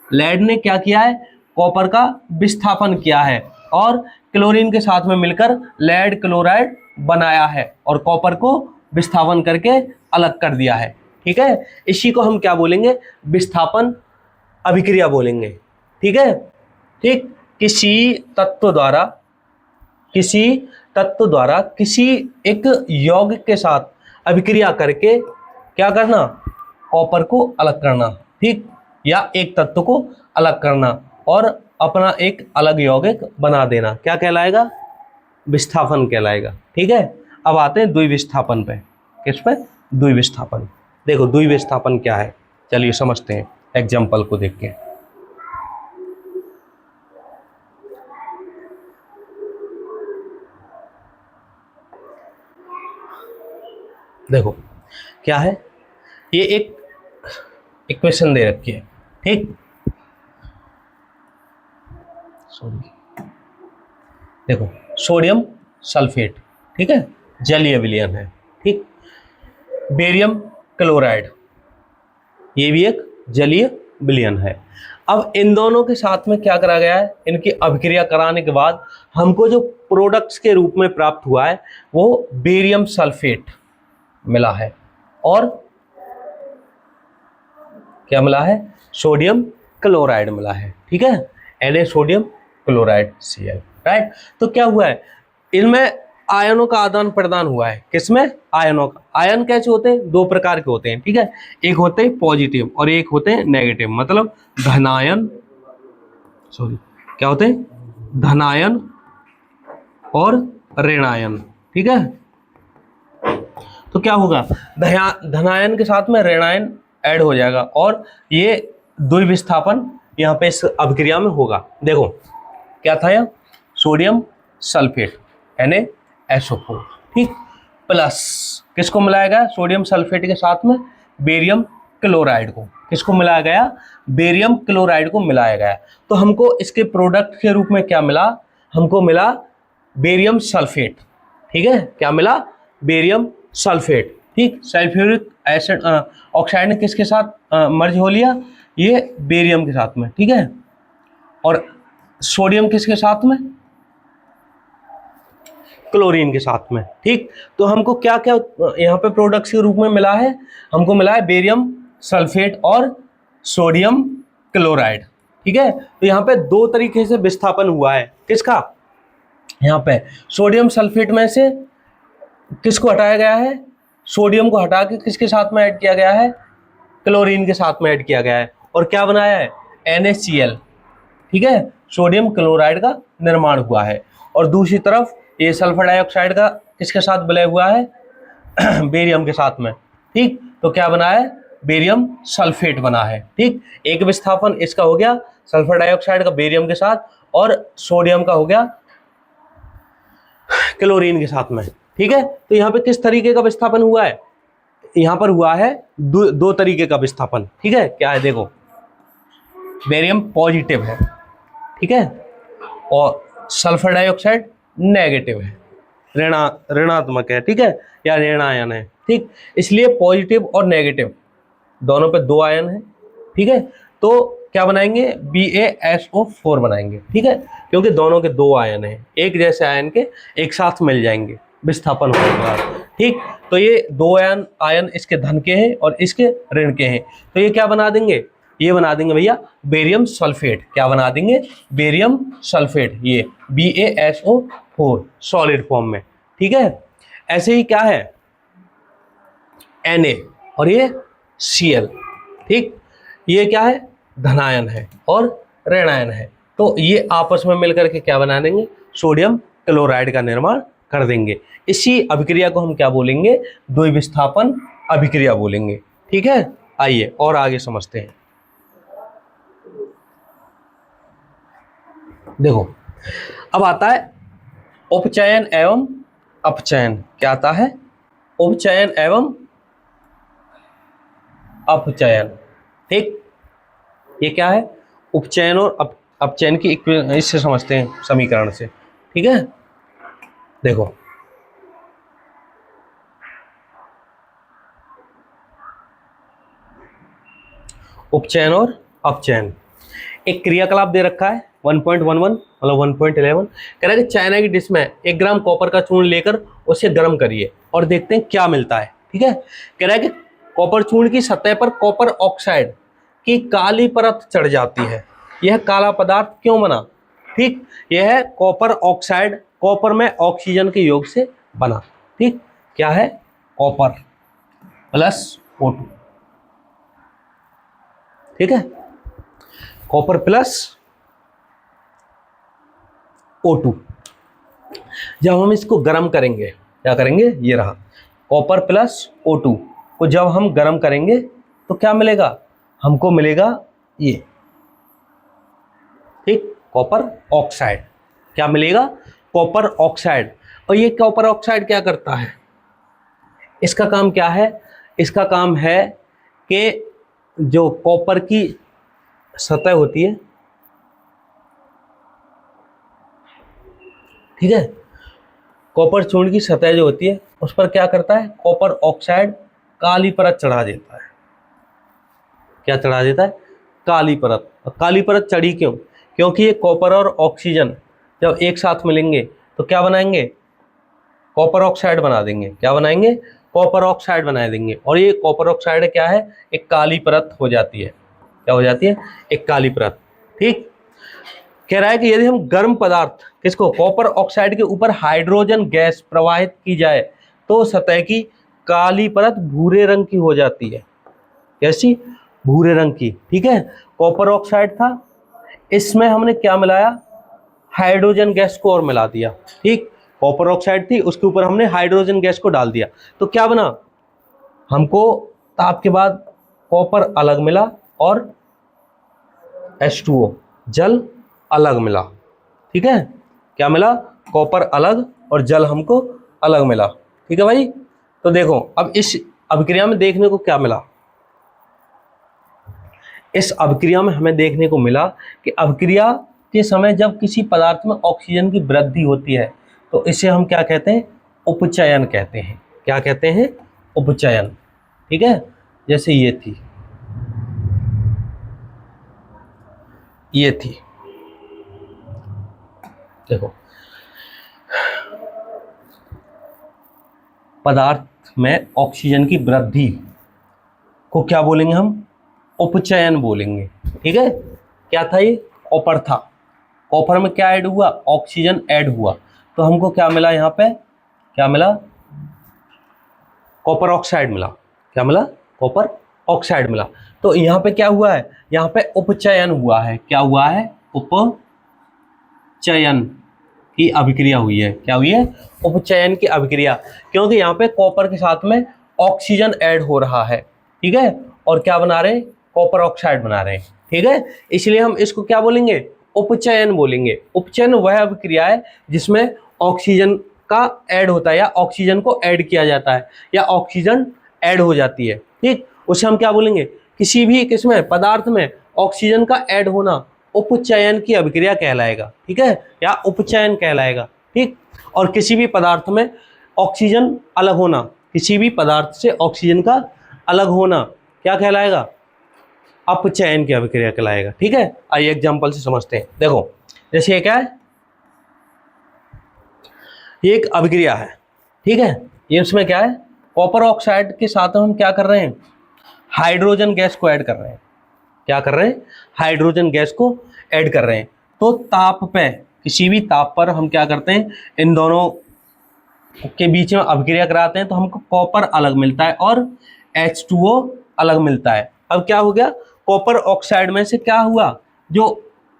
लेड ने क्या किया है, कॉपर का विस्थापन किया है और क्लोरीन के साथ में मिलकर लेड क्लोराइड बनाया है और कॉपर को विस्थापन करके अलग कर दिया है, ठीक है। इसी को हम क्या बोलेंगे, विस्थापन अभिक्रिया बोलेंगे, ठीक है, ठीक। किसी तत्व द्वारा किसी एक यौगिक के साथ अभिक्रिया करके क्या करना, कॉपर को अलग करना, ठीक, या एक तत्व को अलग करना और अपना एक अलग यौगिक बना देना, क्या कहलाएगा, विस्थापन कहलाएगा, ठीक है। अब आते हैं द्विविस्थापन पे, किस पे, द्विविस्थापन। देखो द्विविस्थापन क्या है, चलिए समझते हैं एग्जाम्पल को देख के। देखो क्या है, ये एक इक्वेशन दे रखी है, ठीक, देखो सोडियम सल्फेट, ठीक है, जलीय विलयन है, ठीक। बेरियम क्लोराइड, ये भी एक जलीय विलयन है। अब इन दोनों के साथ में क्या करा गया है, इनकी अभिक्रिया कराने के बाद हमको जो प्रोडक्ट्स के रूप में प्राप्त हुआ है वो बेरियम सल्फेट मिला है और क्या मिला है, सोडियम क्लोराइड मिला है, ठीक है, Na sodium chloride Cl, right. तो क्या हुआ है, इनमें आयनों का आदान प्रदान हुआ है। किसमें, आयनों का। आयन कैसे होते हैं, दो प्रकार के होते हैं, ठीक है, एक होते हैं पॉजिटिव और एक होते हैं नेगेटिव, मतलब धनायन, सॉरी क्या होते हैं, धनायन और ऋणायन, ठीक है। तो क्या होगा, धनायन के साथ में ऋणायन ऐड हो जाएगा और ये द्विविस्थापन यहाँ पे इस अभिक्रिया में होगा। देखो क्या था यहाँ, सोडियम सल्फेट NaSO4, ठीक, प्लस किसको मिलाया गया, सोडियम सल्फेट के साथ में बेरियम क्लोराइड को, किसको मिलाया गया, बेरियम क्लोराइड को मिलाया गया। तो हमको इसके प्रोडक्ट के रूप में क्या मिला, हमको मिला बेरियम सल्फेट, ठीक है, क्या मिला, बेरियम सल्फेट, ठीक। सल्फ्यूरिक एसिड ऑक्साइड ने किसके साथ मर्ज हो लिया, ये बेरियम के साथ में, ठीक है, और सोडियम किसके साथ में, क्लोरीन के साथ में, ठीक। तो हमको क्या क्या यहाँ पे प्रोडक्ट्स के रूप में मिला है, हमको मिला है बेरियम सल्फेट और सोडियम क्लोराइड, ठीक है। तो यहाँ पे दो तरीके से विस्थापन हुआ है, किसका, यहाँ पे सोडियम सल्फेट में से किसको हटाया गया है, सोडियम को हटा के किसके साथ में ऐड किया गया है, क्लोरीन के साथ में ऐड किया गया है, और क्या बनाया है, NaCl, ठीक है, सोडियम क्लोराइड का निर्माण हुआ है। और दूसरी तरफ ये सल्फर डाइऑक्साइड का किसके साथ विलय हुआ है, बेरियम के साथ में, ठीक। तो क्या बना है, बेरियम सल्फेट बना है, ठीक। एक विस्थापन इसका हो गया सल्फर डाइऑक्साइड का बेरियम के साथ, और सोडियम का हो गया क्लोरीन के साथ में, ठीक है। तो यहाँ पे किस तरीके का विस्थापन हुआ है, यहाँ पर हुआ है दो तरीके का विस्थापन, ठीक है। क्या है, देखो बेरियम पॉजिटिव है, ठीक है, और सल्फर डाइऑक्साइड नेगेटिव है, ऋणात्मक है, ठीक है, या ऋणायन है, ठीक। इसलिए पॉजिटिव और नेगेटिव दोनों पे दो आयन है, ठीक है। तो क्या बनाएंगे, BaSO4 बनाएंगे, ठीक है, क्योंकि दोनों के दो आयन हैं, एक जैसे आयन के एक साथ मिल जाएंगे विस्थापन होने के बाद, ठीक। तो ये दो आयन इसके धन के हैं और इसके ऋण के हैं, तो ये क्या बना देंगे, ये बना देंगे भैया बेरियम सल्फेट, क्या बना देंगे, बेरियम सल्फेट, ये BaSO4 सॉलिड फॉर्म में, ठीक है। ऐसे ही क्या है, Na और ये Cl, ठीक, ये क्या है, धनायन है और ऋणायन है। तो ये आपस में मिलकर के क्या बना देंगे, सोडियम क्लोराइड का निर्माण कर देंगे। इसी अभिक्रिया को हम क्या बोलेंगे, द्विविस्थापन अभिक्रिया बोलेंगे, ठीक है। आइए और आगे समझते हैं। देखो अब आता है उपचयन एवं अपचयन, क्या आता है, उपचयन एवं अपचयन, ठीक। ये क्या है, उपचयन और अपचयन की इससे समझते हैं समीकरण से, ठीक है। देखो उपचयन और अपचयन, एक क्रियाकलाप दे रखा है 1.11 मतलब 1.11, कह रहा है कि चाइना की डिश में 1 ग्राम कॉपर का चूर्ण लेकर उसे गर्म करिए और देखते हैं क्या मिलता है, ठीक है। कह रहा है कि कॉपर चूर्ण की सतह पर कॉपर ऑक्साइड की काली परत चढ़ जाती है, यह काला पदार्थ क्यों बना, ठीक। यह है कॉपर ऑक्साइड, कॉपर में ऑक्सीजन के योग से बना, ठीक। क्या है, कॉपर प्लस O2, ठीक है, कॉपर प्लस O2। जब हम इसको गर्म करेंगे, क्या करेंगे, ये रहा कॉपर प्लस O2 को जब हम गर्म करेंगे तो क्या मिलेगा, हमको मिलेगा ये, ठीक, कॉपर ऑक्साइड, क्या मिलेगा, कॉपर ऑक्साइड। और ये कॉपर ऑक्साइड क्या करता है, इसका काम क्या है, इसका काम है कि जो कॉपर की सतह होती है, ठीक है, कॉपर चूर्ण की सतह जो होती है उस पर क्या करता है, कॉपर ऑक्साइड काली परत चढ़ा देता है, क्या चढ़ा देता है, काली परत। और काली परत चढ़ी क्यों, क्योंकि ये कॉपर और ऑक्सीजन जब एक साथ मिलेंगे तो क्या बनाएंगे, कॉपर ऑक्साइड बना देंगे, क्या बनाएंगे, कॉपर ऑक्साइड बना देंगे, और ये कॉपर ऑक्साइड क्या है, एक काली परत हो जाती है। क्या हो जाती है, एक काली परत। ठीक, कह रहा है कि यदि हम गर्म पदार्थ किसको, कॉपर ऑक्साइड के ऊपर हाइड्रोजन गैस प्रवाहित की जाए तो सतह की काली परत भूरे रंग की हो जाती है। कैसी, भूरे रंग की। ठीक है, कॉपर ऑक्साइड था, इसमें हमने क्या मिलाया, हाइड्रोजन गैस को और मिला दिया। ठीक, कॉपर ऑक्साइड थी, उसके ऊपर हमने हाइड्रोजन गैस को डाल दिया, तो क्या बना, हमको ताप के बाद कॉपर अलग मिला और H2O जल अलग मिला। ठीक है, क्या मिला, कॉपर अलग और जल हमको अलग मिला। ठीक है भाई, तो देखो अब इस अभिक्रिया में देखने को क्या मिला, इस अभिक्रिया में हमें देखने को मिला कि अभिक्रिया के समय जब किसी पदार्थ में ऑक्सीजन की वृद्धि होती है तो इसे हम क्या कहते हैं, उपचयन कहते हैं। क्या कहते हैं, उपचयन। ठीक है, जैसे ये थी, ये थी, देखो पदार्थ में ऑक्सीजन की वृद्धि को क्या बोलेंगे हम, उपचयन बोलेंगे। ठीक है, क्या था ये, कॉपर था, कॉपर में क्या ऐड हुआ, ऑक्सीजन ऐड हुआ, तो हमको क्या मिला, यहाँ पे क्या मिला, कॉपर ऑक्साइड मिला। क्या मिला, कॉपर ऑक्साइड मिला। तो यहाँ पे क्या हुआ है, यहाँ पे उपचयन हुआ है। क्या हुआ है, उपचयन की अभिक्रिया हुई है। क्या हुई है, उपचयन की अभिक्रिया, क्योंकि यहाँ पे कॉपर के साथ में ऑक्सीजन ऐड हो रहा है। ठीक है, और क्या बना रहे हैं, कॉपर ऑक्साइड बना रहे हैं। ठीक है, इसलिए हम इसको क्या बोलेंगे, उपचयन बोलेंगे। उपचयन वह अभिक्रिया है जिसमें ऑक्सीजन का ऐड होता है या ऑक्सीजन को ऐड किया जाता है या ऑक्सीजन ऐड हो जाती है। ठीक, उसे हम क्या बोलेंगे, किसी भी किसमें, पदार्थ में ऑक्सीजन का ऐड होना उपचयन की अभिक्रिया कहलाएगा। ठीक है, या उपचयन कहलाएगा। ठीक, और किसी भी पदार्थ में ऑक्सीजन अलग होना, किसी भी पदार्थ से ऑक्सीजन का अलग होना क्या कहलाएगा, अपचयन की अभिक्रिया कहलाएगा। ठीक है, आइए एग्जांपल से समझते हैं। देखो जैसे ये क्या है, ये एक अभिक्रिया है। ठीक है, ये उसमें क्या है, कॉपर ऑक्साइड के साथ हम क्या कर रहे हैं, हाइड्रोजन गैस को ऐड कर रहे हैं। क्या कर रहे हैं, हाइड्रोजन गैस को ऐड कर रहे हैं। तो ताप पे, किसी भी ताप पर हम क्या करते हैं, इन दोनों के बीच में अभिक्रिया कराते हैं तो हमको कॉपर अलग मिलता है और H2O अलग मिलता है। अब क्या हो गया, कॉपर ऑक्साइड में से क्या हुआ, जो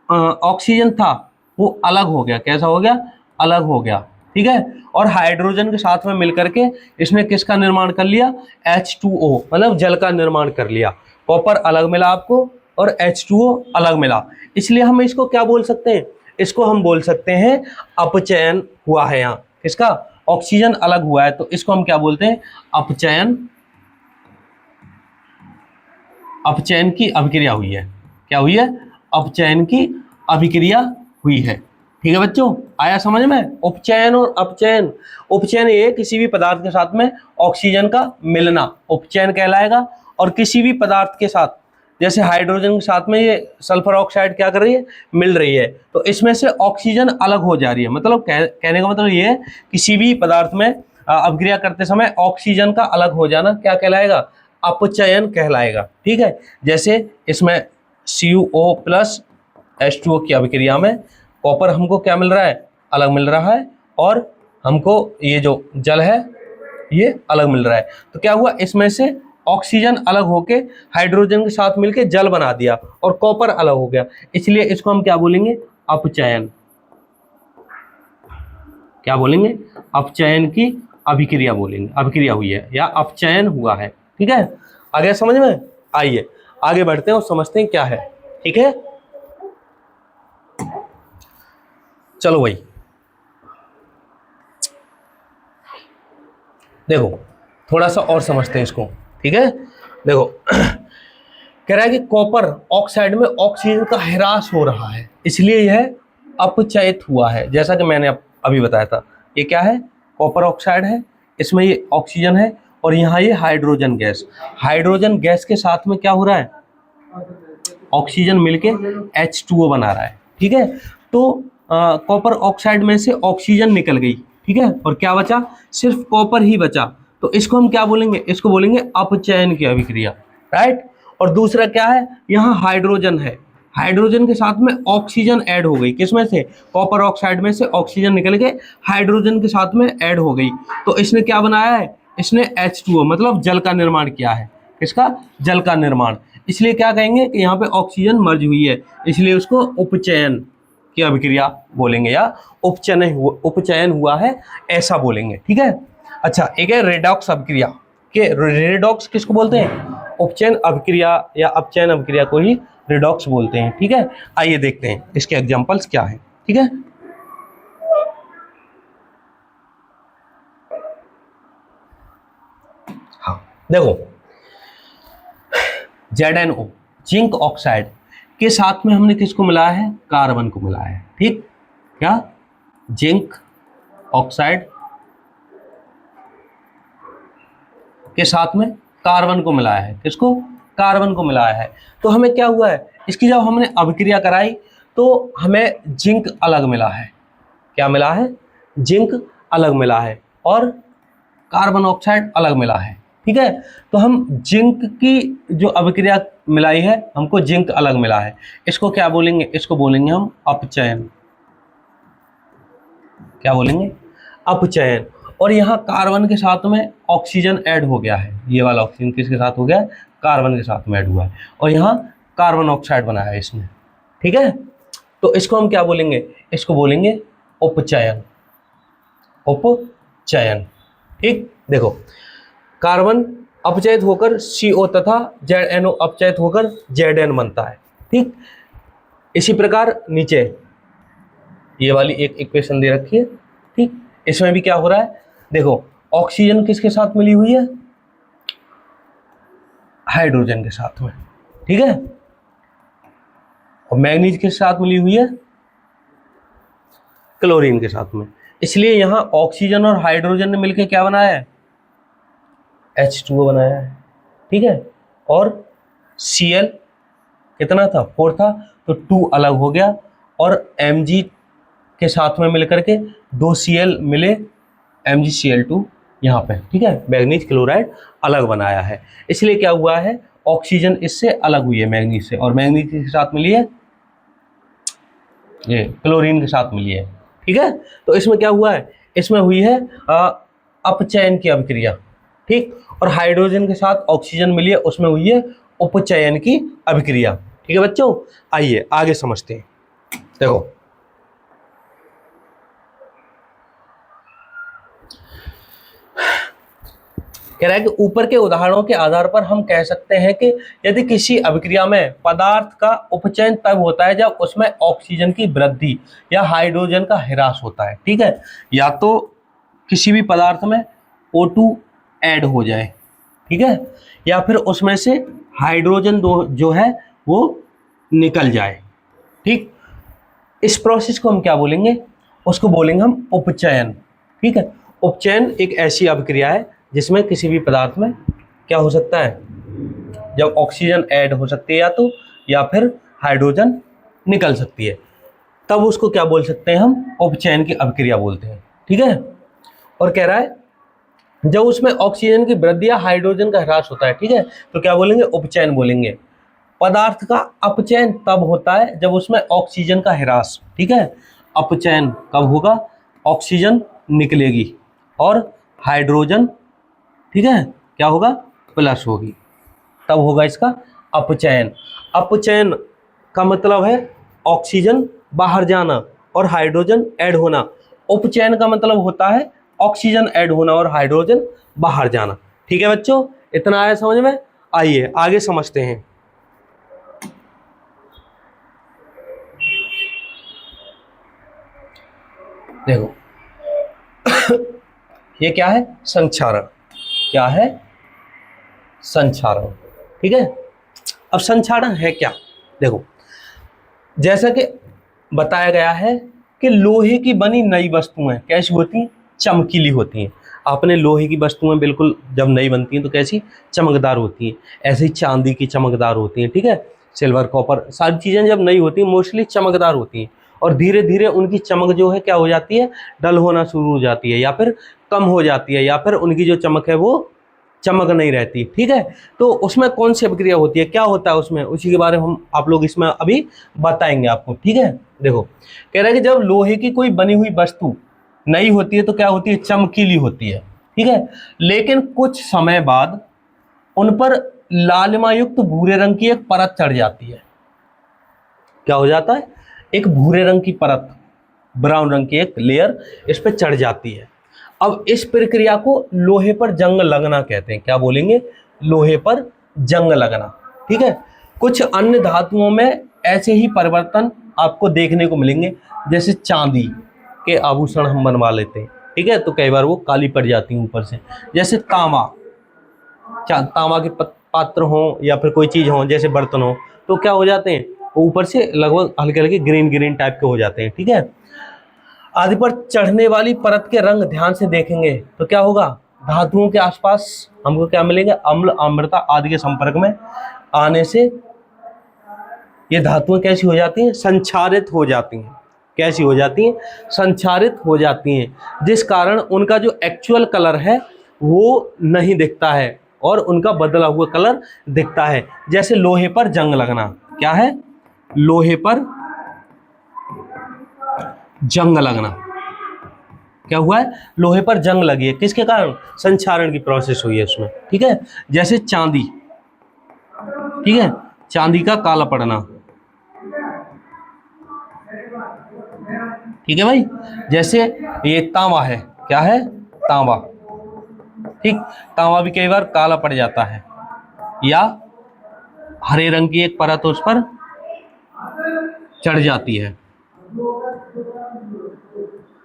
ऑक्सीजन था वो अलग हो गया। कैसा हो गया, अलग हो गया। ठीक है, और हाइड्रोजन के साथ में मिलकर के इसने किसका निर्माण कर लिया, H2O, मतलब जल का निर्माण कर लिया। कॉपर अलग मिला आपको और H2O अलग मिला, इसलिए हम इसको क्या बोल सकते हैं, इसको हम बोल सकते हैं अपचयन हुआ है। यहाँ किसका, ऑक्सीजन अलग हुआ है, तो इसको हम क्या बोलते हैं, अपचयन। अपचयन की अभिक्रिया हुई है। क्या हुई है, अपचयन की अभिक्रिया हुई है। ठीक है बच्चों, आया समझ में, उपचयन और अपचयन। उपचयन ये किसी भी पदार्थ के साथ में ऑक्सीजन का मिलना उपचयन कहलाएगा, और किसी भी पदार्थ के साथ, जैसे हाइड्रोजन के साथ में ये सल्फर ऑक्साइड क्या कर रही है, मिल रही है, तो इसमें से ऑक्सीजन अलग हो जा रही है। मतलब कहने का मतलब ये है, किसी भी पदार्थ में अभिक्रिया करते समय ऑक्सीजन का अलग हो जाना क्या कहलाएगा, अपचयन कहलाएगा। ठीक है, जैसे इसमें CuO प्लस H2O की अभिक्रिया में कॉपर हमको क्या मिल रहा है, अलग मिल रहा है, और हमको ये जो जल है ये अलग मिल रहा है। तो क्या हुआ, इसमें से ऑक्सीजन अलग होके हाइड्रोजन के साथ मिलके जल बना दिया और कॉपर अलग हो गया, इसलिए इसको हम क्या बोलेंगे, अपचयन। क्या बोलेंगे, अपचयन की अभिक्रिया बोलेंगे, अभिक्रिया हुई है या अपचयन हुआ है। ठीक है, आगे समझ में, आइए आगे बढ़ते हैं और समझते हैं क्या है। ठीक है, चलो भाई देखो थोड़ा सा और समझते हैं इसको। ठीक है, देखो कह रहा है कि कॉपर ऑक्साइड में ऑक्सीजन का ह्रास हो रहा है, इसलिए यह अपचयित हुआ है। जैसा कि मैंने अभी बताया था, ये क्या है, कॉपर ऑक्साइड है, इसमें ये ऑक्सीजन है और यहाँ ये हाइड्रोजन गैस। हाइड्रोजन गैस के साथ में क्या हो रहा है, ऑक्सीजन मिलके H2O बना रहा है। ठीक है, तो कॉपर ऑक्साइड में से ऑक्सीजन निकल गई। ठीक है, और क्या बचा, सिर्फ कॉपर ही बचा। तो इसको हम क्या बोलेंगे, इसको बोलेंगे अपचयन की अभिक्रिया, राइट। और दूसरा क्या है, यहाँ हाइड्रोजन है, हाइड्रोजन के साथ में ऑक्सीजन ऐड हो गई, किसमें से, कॉपर ऑक्साइड में से ऑक्सीजन निकल के हाइड्रोजन के साथ में ऐड हो गई, तो इसने क्या बनाया है, इसने H2O मतलब जल का निर्माण किया है, किसका, जल का निर्माण। इसलिए क्या कहेंगे कि यहाँ पे ऑक्सीजन मर्ज हुई है, इसलिए उसको उपचयन की अभिक्रिया बोलेंगे, या उपचयन हुआ है ऐसा बोलेंगे, ठीक है। अच्छा, एक है रेडॉक्स अभिक्रिया, के रेडॉक्स किसको बोलते हैं, उपचयन अभिक्रिया या अपचयन अभिक्रिया को ही रेडॉक्स बोलते हैं, ठीक है। आइए देखते हैं इसके एग्जांपल्स क्या हैं, ठीक है। हाँ देखो, ZnO जिंक ऑक्साइड के साथ में हमने किसको मिलाया है, कार्बन को मिलाया है, ठीक, क्या, जिंक ऑक्साइड के साथ में कार्बन को मिलाया है, किसको, कार्बन को मिलाया है। तो हमें क्या हुआ है, इसकी जब हमने अभिक्रिया कराई तो हमें जिंक अलग मिला है, क्या मिला है, जिंक अलग मिला है और कार्बन ऑक्साइड अलग मिला है, ठीक है। तो हम जिंक की जो अभिक्रिया मिलाई है, हमको जिंक अलग मिला है, इसको क्या बोलेंगे, इसको बोलेंगे हम अपचयन, क्या बोलेंगे, अपचयन। और यहाँ कार्बन के साथ में ऑक्सीजन ऐड हो गया है, ये वाला ऑक्सीजन किसके साथ हो गया है, कार्बन के साथ में ऐड हुआ है, और यहाँ कार्बन ऑक्साइड बनाया है इसने, ठीक है। तो इसको हम क्या बोलेंगे, इसको बोलेंगे उपचयन, उपचयन, ठीक। देखो, कार्बन अपचयित होकर CO तथा ZnO अपचयित होकर Zn बनता है, ठीक। इसी प्रकार नीचे ये वाली एक इक्वेशन दे रखी है, ठीक, इसमें भी क्या हो रहा है, देखो ऑक्सीजन किसके साथ मिली हुई है, हाइड्रोजन के साथ में, ठीक है, और मैग्नीज के साथ मिली हुई है, क्लोरीन के साथ में। इसलिए यहां ऑक्सीजन और हाइड्रोजन ने मिलकर क्या बनाया है, H2O बनाया है, ठीक है। और Cl कितना था, 4 था, तो 2 अलग हो गया, और Mg के साथ में मिलकर के 2 Cl मिले, MgCl2 यहाँ पे, ठीक है, मैग्नीज क्लोराइड अलग बनाया है। इसलिए क्या हुआ है, ऑक्सीजन इससे अलग हुई है मैग्नीज से, और मैग्नीज के साथ मिली है, ये क्लोरीन के साथ मिली है, ठीक है। तो इसमें क्या हुआ है, इसमें हुई है अपचयन की अभिक्रिया, ठीक, और हाइड्रोजन के साथ ऑक्सीजन मिली है, उसमें हुई है उपचयन की अभिक्रिया, ठीक है बच्चों। आइए आगे समझते हैं। देखो, कह रहा है कि ऊपर के उदाहरणों के आधार पर हम कह सकते हैं कि यदि किसी अभिक्रिया में पदार्थ का उपचयन तब होता है जब उसमें ऑक्सीजन की वृद्धि या हाइड्रोजन का ह्रास होता है, ठीक है। या तो किसी भी पदार्थ में O2 ऐड हो जाए, ठीक है, या फिर उसमें से हाइड्रोजन जो है वो निकल जाए, ठीक। इस प्रोसेस को हम क्या बोलेंगे, उसको बोलेंगे हम उपचयन, ठीक है। उपचयन एक ऐसी अभिक्रिया है जिसमें किसी भी पदार्थ में क्या हो सकता है, जब ऑक्सीजन ऐड हो सकती है या तो, या फिर हाइड्रोजन निकल सकती है, तब उसको क्या बोल सकते हैं हम, उपचयन की अभिक्रिया बोलते हैं, ठीक है। और कह रहा है जब उसमें ऑक्सीजन की वृद्धि या हाइड्रोजन का ह्रास होता है, ठीक है, तो क्या बोलेंगे, उपचयन बोलेंगे। पदार्थ का अपचयन तब होता है जब उसमें ऑक्सीजन का ह्रास, ठीक है। अपचयन कब होगा, ऑक्सीजन निकलेगी और हाइड्रोजन, ठीक है, क्या होगा, प्लस होगी, तब होगा इसका अपचयन। अपचयन का मतलब है ऑक्सीजन बाहर जाना और हाइड्रोजन ऐड होना। उपचयन का मतलब होता है ऑक्सीजन ऐड होना और हाइड्रोजन बाहर जाना, ठीक है बच्चों। इतना आया समझ में। आइए आगे समझते हैं। देखो ये क्या है, संक्षारण, क्या है, संक्षारण, ठीक है। अब संक्षारण है क्या, देखो जैसा कि बताया गया है कि लोहे की बनी नई वस्तुएं कैसी होती हैं, चमकीली होती हैं। आपने लोहे की वस्तुएं बिल्कुल जब नई बनती हैं तो कैसी, चमकदार होती हैं। ऐसे ही चांदी की चमकदार होती हैं, ठीक है, सिल्वर कॉपर सारी चीज़ें जब नई होती हैं मोस्टली चमकदार होती हैं। और धीरे धीरे उनकी चमक जो है क्या हो जाती है, डल होना शुरू हो जाती है या फिर कम हो जाती है, या फिर उनकी जो चमक है वो चमक नहीं रहती। ठीक है, तो उसमें कौन सी अभिक्रिया होती है, क्या होता है उसमें, उसी के बारे में हम आप लोग इसमें अभी बताएंगे आपको। ठीक है, देखो कह रहा है कि जब लोहे की कोई बनी हुई वस्तु नई होती है तो क्या होती है, चमकीली होती है। ठीक है, लेकिन कुछ समय बाद उन पर लालिमा युक्त भूरे रंग की एक परत चढ़ जाती है। क्या हो जाता है, एक भूरे रंग की परत, ब्राउन रंग की एक लेयर इस पर चढ़ जाती है। अब इस प्रक्रिया को लोहे पर जंग लगना कहते हैं। क्या बोलेंगे, लोहे पर जंग लगना। ठीक है, कुछ अन्य धातुओं में ऐसे ही परिवर्तन आपको देखने को मिलेंगे, जैसे चांदी के आभूषण हम बनवा लेते हैं। ठीक है, तो कई बार वो काली पड़ जाती है ऊपर से। जैसे तांबा के पात्र हो या फिर कोई चीज हो, जैसे बर्तन हो, तो क्या हो जाते हैं, ऊपर से लगभग हल्के हल्के ग्रीन ग्रीन टाइप के हो जाते हैं। ठीक है, आदि पर चढ़ने वाली परत के रंग ध्यान से देखेंगे तो क्या होगा, धातुओं के आसपास हमको क्या मिलेंगे, अम्ल अम्लता आदि के संपर्क में आने से ये धातुएं कैसी हो जाती हैं, संक्षारित हो जाती हैं। कैसी हो जाती हैं, संक्षारित हो जाती हैं, जिस कारण उनका जो एक्चुअल कलर है वो नहीं दिखता है और उनका बदला हुआ कलर दिखता है। जैसे लोहे पर जंग लगना, क्या है, लोहे पर जंग लगना। क्या हुआ है, लोहे पर जंग लगी है, किसके कारण, संक्षारण की प्रोसेस हुई है उसमें। ठीक है, जैसे चांदी, ठीक है, चांदी का काला पड़ना। ठीक है भाई, जैसे ये तांबा है, क्या है, तांबा। ठीक, तांबा भी कई बार काला पड़ जाता है, या हरे रंग की एक परत उस पर चढ़ जाती है,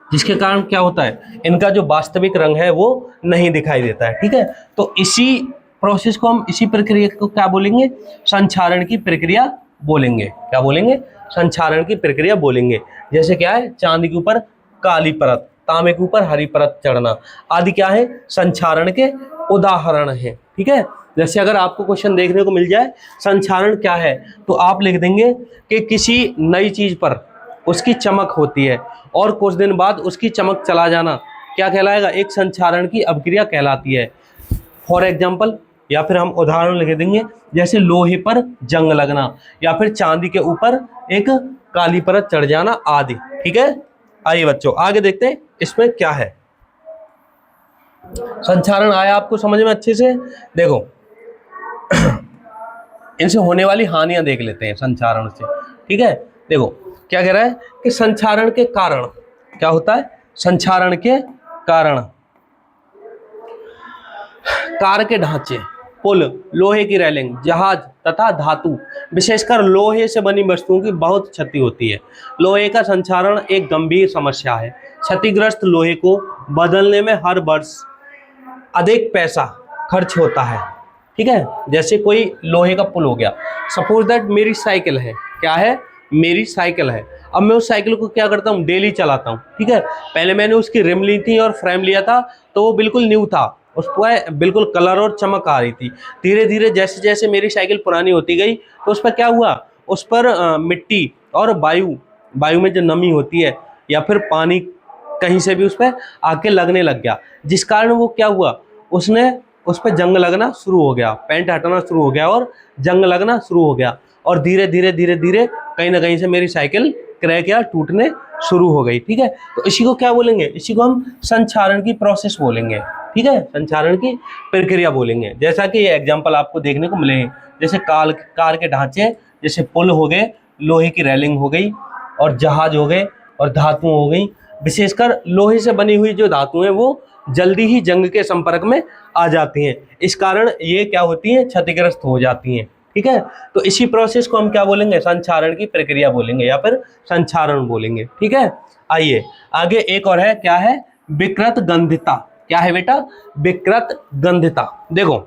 जिसके कारण क्या होता है, इनका जो वास्तविक रंग है वो नहीं दिखाई देता है। ठीक है, तो इसी प्रोसेस को हम, इसी प्रक्रिया को क्या बोलेंगे, संक्षारण की प्रक्रिया बोलेंगे। क्या बोलेंगे, संक्षारण की प्रक्रिया बोलेंगे। जैसे क्या है, चांदी के ऊपर काली परत, तांबे के ऊपर हरी परत चढ़ना आदि क्या है, संक्षारण के उदाहरण है। ठीक है, जैसे अगर आपको क्वेश्चन देखने को मिल जाए संक्षारण क्या है, तो आप लिख देंगे कि किसी नई चीज पर उसकी चमक होती है और कुछ दिन बाद उसकी चमक चला जाना क्या कहलाएगा, एक संक्षारण की अभिक्रिया कहलाती है। फॉर एग्जाम्पल, या फिर हम उदाहरण लिख देंगे, जैसे लोहे पर जंग लगना, या फिर चांदी के ऊपर एक काली परत चढ़ जाना आदि। ठीक है, आइए बच्चों आगे देखते हैं इसमें क्या है। संक्षारण आया आपको समझ में अच्छे से, देखो इनसे होने वाली हानियां देख लेते हैं संक्षारण से। ठीक है, देखो क्या कह रहा है कि संक्षारण के कारण क्या होता है, संक्षारण के कारण कार के ढांचे, पुल, लोहे की रेलिंग, जहाज तथा धातु, विशेषकर लोहे से बनी वस्तुओं की बहुत क्षति होती है। लोहे का संक्षारण एक गंभीर समस्या है। क्षतिग्रस्त लोहे को बदलने में हर वर्ष अधिक पैसा खर्च होता है। ठीक है, जैसे कोई लोहे का पुल हो गया, सपोज दैट मेरी साइकिल है, क्या है, मेरी साइकिल है। अब मैं उस साइकिल को क्या करता हूँ, डेली चलाता हूँ। ठीक है, पहले मैंने उसकी रिम ली थी और फ्रेम लिया था तो वो बिल्कुल न्यू था, उस पर बिल्कुल कलर और चमक आ रही थी। धीरे धीरे जैसे जैसे मेरी साइकिल पुरानी होती गई तो उस पर क्या हुआ, उस पर मिट्टी और वायु में जो नमी होती है या फिर पानी कहीं से भी उस पर आके लगने लग गया, जिस कारण वो क्या हुआ, उसने उस पर जंग लगना शुरू हो गया, पेंट हटना शुरू हो गया और जंग लगना शुरू हो गया। और धीरे धीरे धीरे धीरे कहीं ना कहीं से मेरी साइकिल क्रैक या टूटने शुरू हो गई। ठीक है, तो इसी को क्या बोलेंगे, इसी को हम संक्षारण की प्रोसेस बोलेंगे। ठीक है, संक्षारण की प्रक्रिया बोलेंगे। जैसा कि ये एग्जाम्पल आपको देखने को मिले हैं, जैसे कार के ढांचे, जैसे पुल हो गए, लोहे की रेलिंग हो गई और जहाज हो गए और धातुएं हो गई। विशेषकर लोहे से बनी हुई जो धातुएं हैं वो जल्दी ही जंग के संपर्क में आ जाती हैं, इस कारण ये क्या होती हैं, क्षतिग्रस्त हो जाती हैं। ठीक है, तो इसी प्रोसेस को हम क्या बोलेंगे, संक्षारण की प्रक्रिया बोलेंगे या फिर संक्षारण बोलेंगे। ठीक है, आइए आगे एक और है, क्या है, विकृत गंधिता। क्या है बेटा, विकृत गंधिता। देखो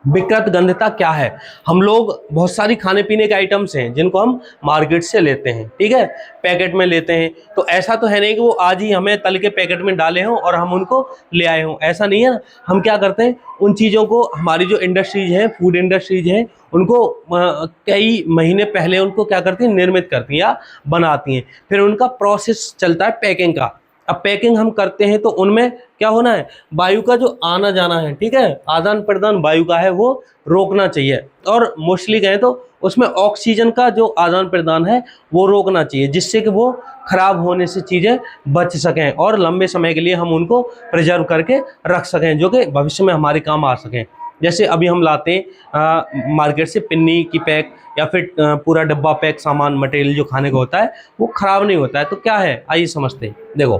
विकृत गंधिता क्या है, हम लोग बहुत सारी खाने पीने के आइटम्स हैं जिनको हम मार्केट से लेते हैं। ठीक है, पैकेट में लेते हैं, तो ऐसा तो है नहीं कि वो आज ही हमें तल के पैकेट में डाले हों और हम उनको ले आए हों, ऐसा नहीं है। हम क्या करते हैं, उन चीज़ों को हमारी जो इंडस्ट्रीज हैं, फूड इंडस्ट्रीज हैं, उनको कई महीने पहले उनको क्या करती हैं, निर्मित करती हैं या बनाती हैं। फिर उनका प्रोसेस चलता है पैकिंग का। अब पैकिंग हम करते हैं तो उनमें क्या होना है, वायु का जो आना जाना है, ठीक है, आदान प्रदान वायु का है वो रोकना चाहिए। और मोस्टली कहें तो उसमें ऑक्सीजन का जो आदान प्रदान है वो रोकना चाहिए, जिससे कि वो खराब होने से चीज़ें बच सकें और लंबे समय के लिए हम उनको प्रिजर्व करके रख सकें, जो कि भविष्य में हमारे काम आ सकें। जैसे अभी हम लाते हैं मार्केट से पिन्नी की पैक या फिर पूरा डब्बा पैक सामान मटेरियल जो खाने का होता है वो खराब नहीं होता है। तो क्या है, आइए समझते हैं। देखो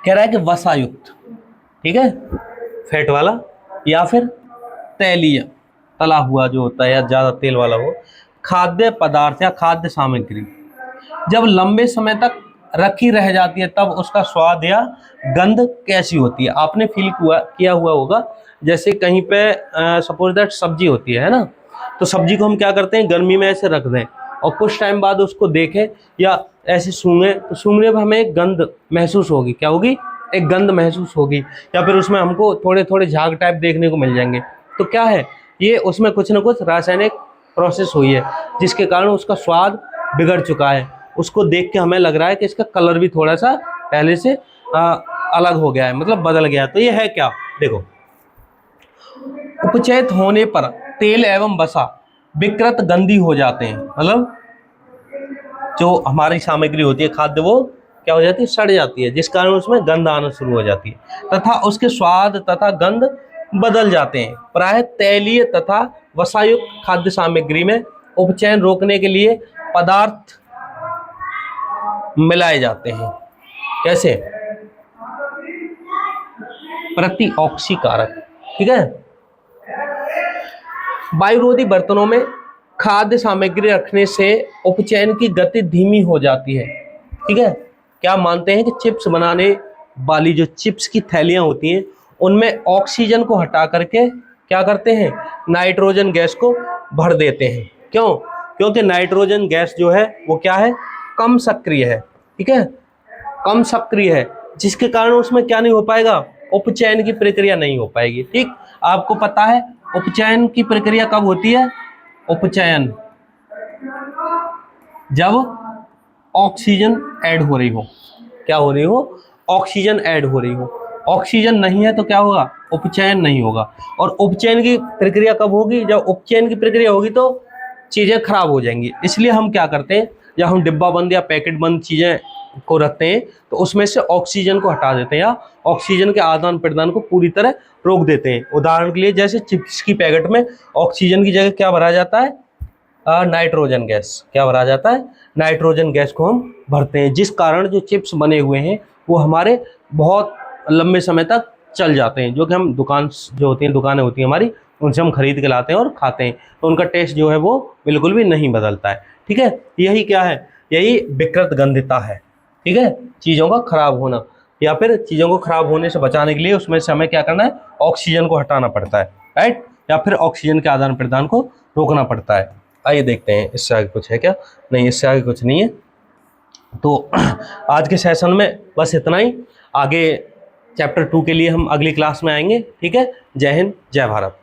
कह रहा है कि वसायुक्त, ठीक है, फैट वाला या फिर तैलीय, तला हुआ जो होता है या ज़्यादा तेल वाला हो, खाद्य पदार्थ या खाद्य सामग्री जब लंबे समय तक रखी रह जाती है तब उसका स्वाद या गंध कैसी होती है। आपने फील किया हुआ होगा, जैसे कहीं पे सपोज दैट सब्जी होती है ना, तो सब्जी को हम क्या करते हैं, गर्मी में ऐसे रख दें और कुछ टाइम बाद उसको देखें या ऐसे सूंघें, तो सूंघने पर हमें एक गंध महसूस होगी। क्या होगी, एक गंध महसूस होगी। या फिर उसमें हमको थोड़े थोड़े झाग टाइप देखने को मिल जाएंगे। तो क्या है, ये उसमें कुछ ना कुछ रासायनिक प्रोसेस हुई है जिसके कारण उसका स्वाद बिगड़ चुका है। उसको देख के हमें लग रहा है कि इसका कलर भी थोड़ा सा पहले से अलग हो गया है, मतलब बदल गया है। तो ये है क्या, देखो, उपचयित होने पर तेल एवं वसा विकृत गंदी हो जाते हैं। मतलब जो हमारी सामग्री होती है खाद्य, वो क्या हो जाती है, सड़ जाती है, जिस कारण उसमें गंध आना शुरू हो जाती है तथा उसके स्वाद तथा गंध बदल जाते हैं। प्रायः तैलीय तथा वसायुक्त खाद्य सामग्री में उपचयन रोकने के लिए पदार्थ मिलाए जाते हैं। कैसे, प्रतिऑक्सीकारक, ठीक है। वायुरोधी बर्तनों में खाद्य सामग्री रखने से उपचयन की गति धीमी हो जाती है, ठीक है। क्या मानते हैं कि चिप्स बनाने वाली जो चिप्स की थैलियां होती हैं उनमें ऑक्सीजन को हटा करके क्या करते हैं, नाइट्रोजन गैस को भर देते हैं। क्यों, क्योंकि नाइट्रोजन गैस जो है वो क्या है, कम सक्रिय है, ठीक है, कम सक्रिय है, जिसके कारण उसमें क्या नहीं हो पाएगा, उपचयन की प्रक्रिया नहीं हो पाएगी। ठीक, आपको पता है उपचयन की प्रक्रिया कब होती है, उपचयन जब ऑक्सीजन ऐड हो रही हो। क्या हो रही हो, ऑक्सीजन ऐड हो रही हो। ऑक्सीजन नहीं है तो क्या होगा, उपचयन नहीं होगा। और उपचयन की प्रक्रिया कब होगी, जब उपचयन की प्रक्रिया होगी तो चीज़ें खराब हो जाएंगी। इसलिए हम क्या करते हैं, जब हम डिब्बा बंद या पैकेट बंद चीज़ें को रखते हैं तो उसमें से ऑक्सीजन को हटा देते हैं या ऑक्सीजन के आदान प्रदान को पूरी तरह रोक देते हैं। उदाहरण के लिए जैसे चिप्स की पैकेट में ऑक्सीजन की जगह क्या भरा जाता है, नाइट्रोजन गैस। क्या भरा जाता है, नाइट्रोजन गैस को हम भरते हैं, जिस कारण जो चिप्स बने हुए हैं वो हमारे बहुत लंबे समय तक चल जाते हैं। जो कि हम दुकान जो होती हैं, दुकानें होती हैं हमारी, उनसे हम खरीद के लाते हैं और खाते हैं, तो उनका टेस्ट जो है वो बिल्कुल भी नहीं बदलता है। ठीक है, यही क्या है, यही विकृत गंधिता है। ठीक है, चीज़ों का खराब होना या फिर चीज़ों को खराब होने से बचाने के लिए उसमें से हमें क्या करना है, ऑक्सीजन को हटाना पड़ता है, राइट, या फिर ऑक्सीजन के आदान प्रदान को रोकना पड़ता है। आइए देखते हैं इससे आगे कुछ है क्या, नहीं इससे आगे कुछ नहीं है। तो आज के सेशन में बस इतना ही। आगे चैप्टर 2 के लिए हम अगली क्लास में आएंगे। ठीक है, जय हिंद, जय भारत।